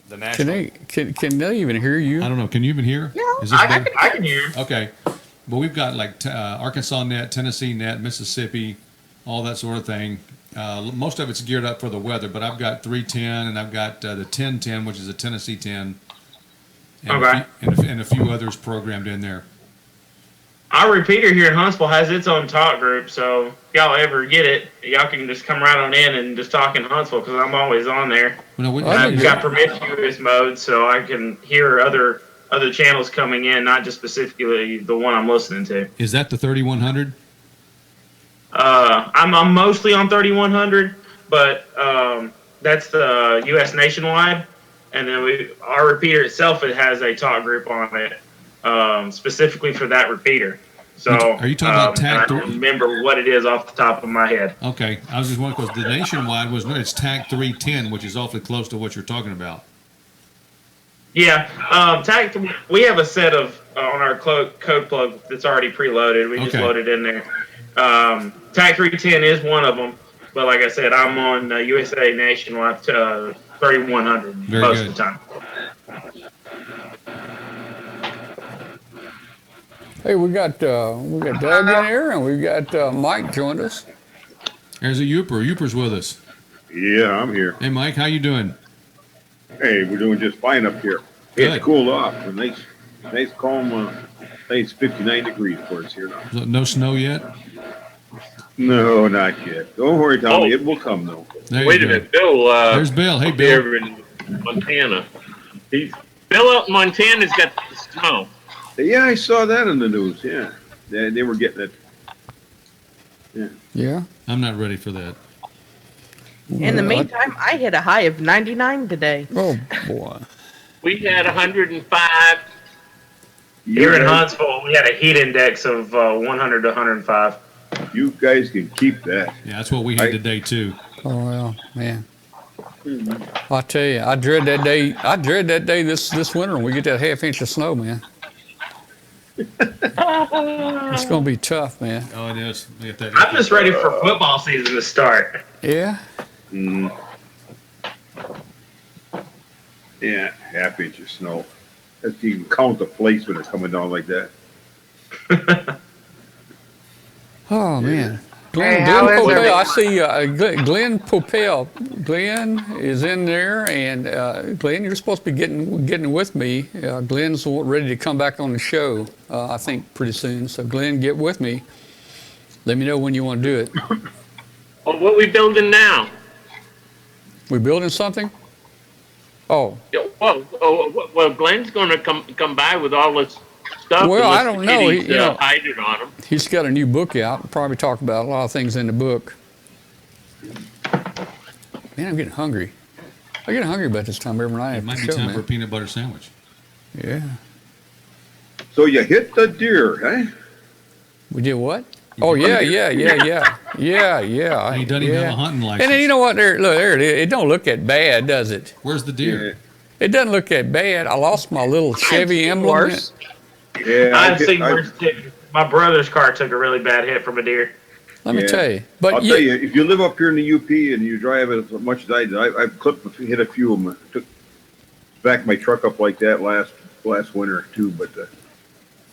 the national. Can they even hear you? I don't know. Can you even hear? Yeah. Is this better? I can hear. Okay. Well, we've got like Arkansas net, Tennessee net, Mississippi, all that sort of thing. Most of it's geared up for the weather, but I've got 310 and I've got the 1010, which is a Tennessee 10, and, Okay. and a few others programmed in there. Our repeater here in Huntsville has its own talk group, so if y'all ever get it, y'all can just come right on in and just talk in Huntsville, because I'm always on there. Well, no, Oh, I've yeah. got promiscuous mode, so I can hear other channels coming in, not just specifically the one I'm listening to. is that the 3100? I'm mostly on 3100, but that's the U.S. nationwide, and then our repeater itself, it has a talk group on it specifically for that repeater. So Are you talking about TAC I don't remember what it is off the top of my head. Okay, I was just wondering because the nationwide it's TAC 310, which is awfully close to what you're talking about. Yeah, TAC. We have a set of on our code plug that's already preloaded. We just Okay. load it in there. TAC 310 is one of them, but like I said, I'm on USA nationwide 3100 Very most good. of the time. Hey, we got Doug in here, and we got Mike joined us. There's a Youper. Youper's with us. Yeah, I'm here. Hey, Mike, how you doing? Hey, we're doing just fine up here. Good. It's cooled off. And Nice calm. I think it's 59 degrees for us here now. No snow yet? No, not yet. Don't worry, Tommy. It will come though. Wait a minute, Bill. There's Bill. Hey, up Bill. here in Montana. Bill up in Montana's got the snow. Yeah, I saw that in the news. Yeah, they were getting it. Yeah. Yeah. I'm not ready for that. In the meantime, I hit a high of 99 today. Oh boy. We had 105. Here in Huntsville, we had a heat index of 100 to 105. You guys can keep that. Yeah, that's what we had today too. Oh well, man. I'll tell you, I dread that day. I dread that day this winter when we get that half-inch of snow, man. It's gonna be tough, man. Oh, it is. I'm just ready for football season to start. Yeah. Yeah, half-inch of snow. If you can count the flakes when they're coming down like that. Oh man. Hey, Glenn how is Popel, I everyone? see Glenn Popel. Glenn is in there, and Glenn, you're supposed to be getting with me. Glenn's ready to come back on the show, I think, pretty soon. So, Glenn, get with me. Let me know when you want to do it. Well, what we building now? We building something? Oh. Well, Glenn's going to come by with all this stuff. Well, I don't know. Hide it on him. He's got a new book out. We'll probably talk about a lot of things in the book. Man, I'm getting hungry. I get hungry about this time every night. It might be time for a peanut butter sandwich. Yeah. So you hit the deer, huh? We did what? Oh yeah. He doesn't even have a hunting license. And then you know what? There it is. It don't look that bad, does it? Where's the deer? It doesn't look that bad. I lost my little Chevy emblem. Worse. Yeah, I've seen worse too. My brother's car took a really bad hit from a deer. Let me tell you. But I'll tell you, if you live up here in the UP and you drive it as much as I did, I've hit a few of them. I took back my truck up like that last winter too, but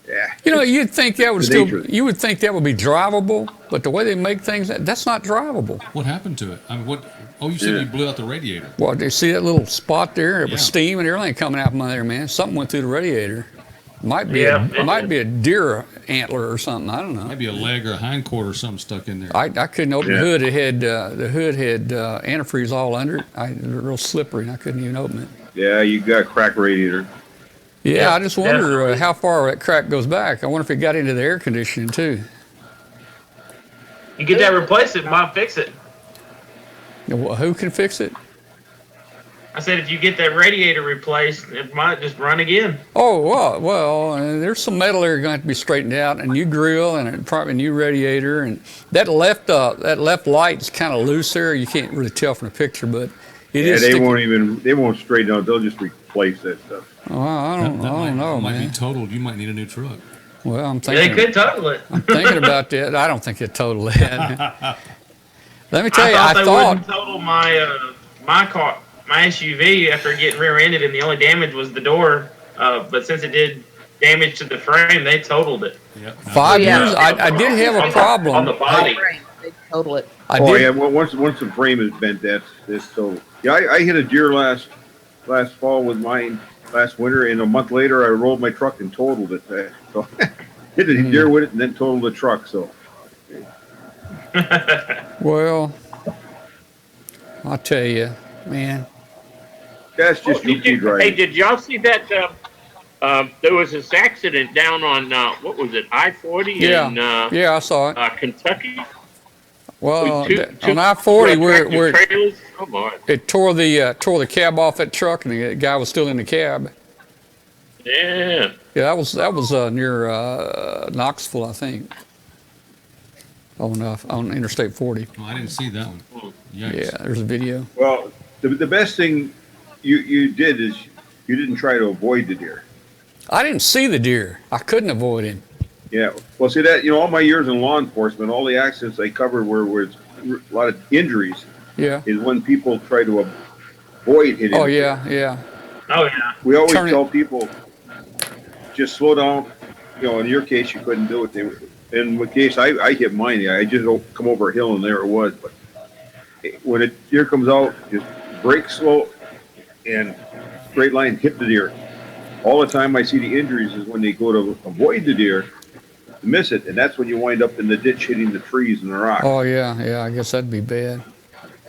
yeah. You know, you'd think that would you would think that would be drivable, but the way they make things, that's not drivable. What happened to it? I mean, what? Oh, you said you blew out the radiator. Well, do you see that little spot there? It was steam and everything coming out from there, man. Something went through the radiator. Might be a deer antler or something. I don't know. Maybe a leg or a hind quarter or something stuck in there. I couldn't open the hood. It had the hood had antifreeze all under it. It was real slippery, and I couldn't even open it. Yeah, you got a cracked radiator. Yeah, I just wonder how far that crack goes back. I wonder if it got into the air conditioning too. You get that replaced, it might fix it. Who can fix it? I said if you get that radiator replaced, it might just run again. Oh, well, there's some metal there going to have to be straightened out, and a new grill, and probably a new radiator, and that left light's kind of loose there. You can't really tell from the picture, but it is. They won't straighten out. They'll just replace that stuff. Oh, I don't know, might man. be totaled. You might need a new truck. Well, I'm thinking. They could total it. I'm thinking about that. I don't think it total that. Let me tell you, I they thought wouldn't total my car. My SUV after getting rear-ended, and the only damage was the door. But since it did damage to the frame, they totaled it. Yep. 5 years. I did have a problem on the body. They total it. Once the frame is bent, that's total. Yeah, I hit a deer last fall with mine last winter, and a month later I rolled my truck and totaled it. So hit a deer with it and then totaled the truck. So. Well, I'll tell you, man. That's just Hey, did y'all see that? There was this accident down on what was it, I-40 in I saw it. Kentucky. Well, on I-40 where trailers? Come on. it tore the cab off that truck, and the guy was still in the cab. Yeah. Yeah, that was near Knoxville, I think. On Interstate 40. Oh, I didn't see that one. Yikes. Yeah, there's a video. Well, the best thing you did is you didn't try to avoid the deer. I didn't see the deer. I couldn't avoid him. Yeah. Well, see that, all my years in law enforcement, all the accidents I covered where it's a lot of injuries. Yeah. Is when people try to avoid hitting. Oh yeah. Oh yeah. We always tell people just slow down. In your case, you couldn't do it. In my case, I hit mine. I just don't come over a hill and there it was. But when a deer comes out, just brake slow and straight line, hit the deer. all the time I see the injuries is when they go to avoid the deer, to miss it, and that's when you wind up in the ditch hitting the trees and the rocks. Oh yeah, I guess that'd be bad.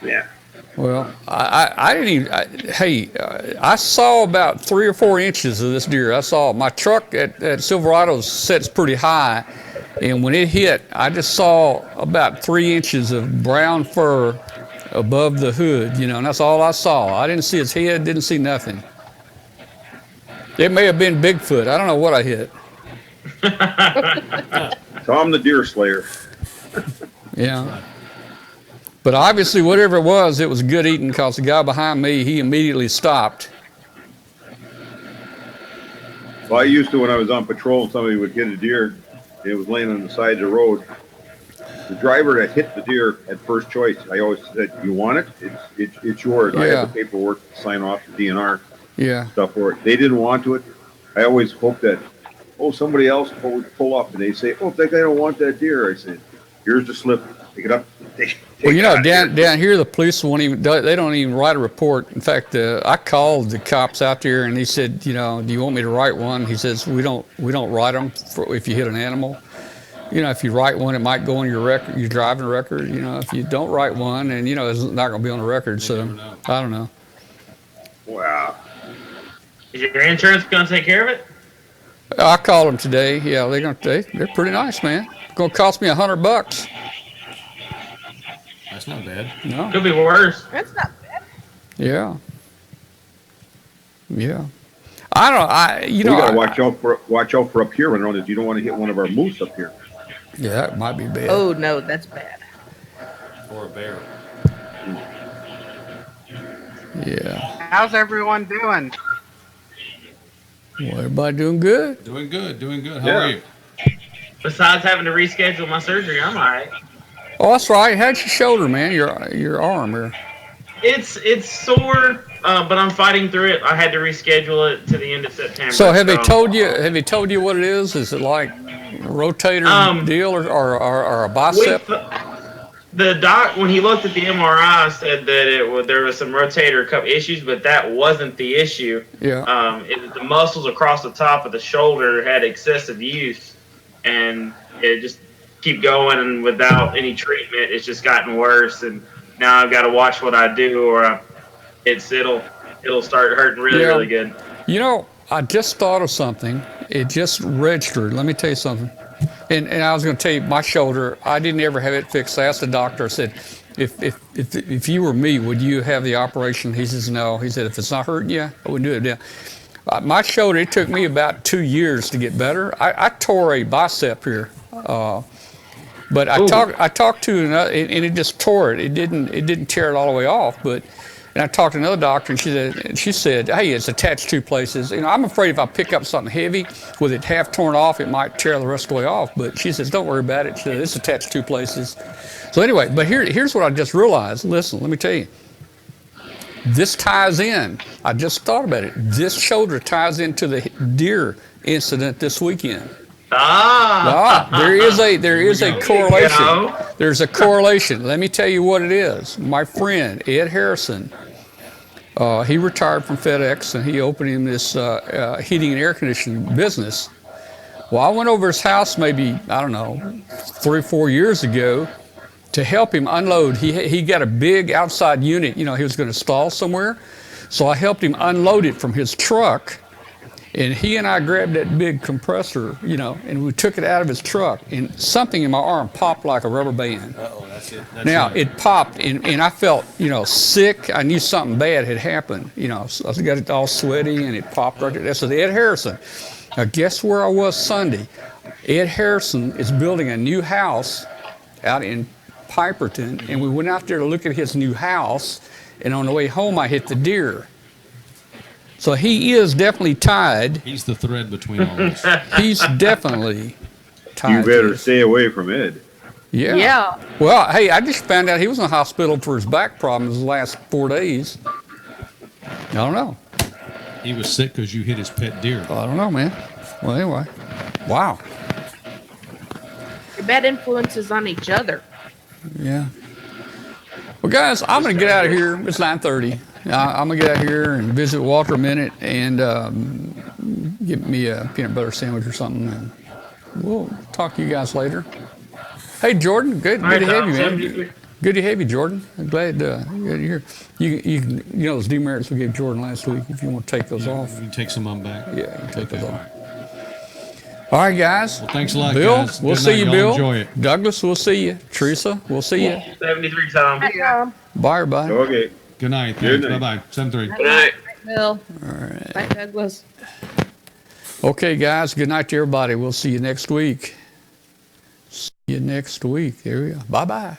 Yeah. Well, I didn't even. I saw about 3 or 4 inches of this deer. I saw my truck at Silverado sets pretty high, and when it hit, I just saw about 3 inches of brown fur above the hood. You know, and that's all I saw. I didn't see its head. Didn't see nothing. It may have been Bigfoot. I don't know what I hit. Tom the deer slayer. Yeah. But obviously, whatever it was good eating because the guy behind me, he immediately stopped. Well, I used to when I was on patrol, somebody would get a deer, and it was laying on the side of the road. The driver that hit the deer at first choice, I always said, "You want it? It's yours." Yeah. I have the paperwork to sign off the DNR Yeah. stuff for it. They didn't want to it. I always hoped that, somebody else would pull up, and they say, "Oh, that guy don't want that deer." I said, "Here's the slip. Pick it up." Well, you know, down here, the police won't even, they don't even write a report. In fact, I called the cops out there and he said, you know, do you want me to write one? He says, we don't write them if you hit an animal. You know, if you write one, it might go on your record, your driving record. You know, if you don't write one, and you know, it's not going to be on the record. So I don't know. Wow. Is your insurance going to take care of it? I called them today. Yeah, they're pretty nice, man. It's going to cost me $100. That's not bad. No. Could be worse. That's not bad. Yeah. Yeah. I don't. We gotta watch out for up here, Renron, if you don't want to hit one of our moose up here. Yeah, it might be bad. Oh no, that's bad. Or a bear. Yeah. How's everyone doing? Well, everybody doing good? Doing good. How are you? Besides having to reschedule my surgery, I'm all right. Oh, that's right. How's your shoulder, man? Your arm here. It's sore, but I'm fighting through it. I had to reschedule it to the end of September. So have they told you? Have they told you what it is? Is it like a rotator deal or a bicep? The doc, when he looked at the MRI, said that there was some rotator cuff issues, but that wasn't the issue. Yeah. The muscles across the top of the shoulder had excessive use, and it just keep going, and without any treatment, it's just gotten worse. And now I've got to watch what I do, or it'll start hurting really good. You know, I just thought of something. It just registered. Let me tell you something. And I was going to tell you, my shoulder, I didn't ever have it fixed. I asked the doctor, I said, if you were me, would you have the operation? He says, no. He said, if it's not hurting you, I wouldn't do it. Yeah. My shoulder, it took me about 2 years to get better. I tore a bicep here. But I talked to another, and it just tore it. It didn't tear it all the way off. And I talked to another doctor, and she said, hey, it's attached 2 places. You know, I'm afraid if I pick up something heavy with it half torn off, it might tear the rest of the way off. But she says, don't worry about it. She said, it's attached 2 places. So anyway, but here's what I just realized. Listen, let me tell you. This ties in. I just thought about it. This shoulder ties into the deer incident this weekend. There is a correlation. There's a correlation. Let me tell you what it is. My friend Ed Harrison, he retired from FedEx and he opened him this heating and air conditioning business. Well, I went over his house maybe, I don't know, 3 or 4 years ago to help him unload. He got a big outside unit. You know, he was going to install somewhere, so I helped him unload it from his truck. And he and I grabbed that big compressor, you know, and we took it out of his truck, and something in my arm popped like a rubber band. Uh-oh, that's it. It popped, and I felt, you know, sick. I knew something bad had happened. You know, so I got it all sweaty, and it popped right there. That's Ed Harrison. Now, guess where I was Sunday? Ed Harrison is building a new house out in Piperton, and we went out there to look at his new house, and on the way home, I hit the deer. So he is definitely tied. He's the thread between all this. He's definitely tied. You better stay away from Ed. Yeah. Yeah. Well, hey, I just found out he was in the hospital for his back problems the last 4 days. I don't know. He was sick because you hit his pet deer. I don't know, man. Well, anyway. Wow. Bad influences on each other. Yeah. Well, guys, I'm going to get out of here. It's 9:30. I'm going to get out here and visit Walter a minute and get me a peanut butter sandwich or something, and we'll talk to you guys later. Hey, Jordan, good to have you, man. Good to have you, Jordan. I'm glad you're here. You know those demerits we gave Jordan last week. If you want to take those off, You can take some of them back. yeah, you can take those off. All right, guys. Well, thanks a lot, Bill, guys. we'll Good see night. you, Y'all Bill. enjoy it. Douglas, we'll see you. Teresa, we'll see you. 73 Tom. Bye, everybody. Okay. Good night. Good Thanks. night. Bye-bye. 7-3. Good night. Bill. All right. Bye, Douglas. Okay, guys. Good night to everybody. We'll see you next week. See you next week. There we go. Bye-bye.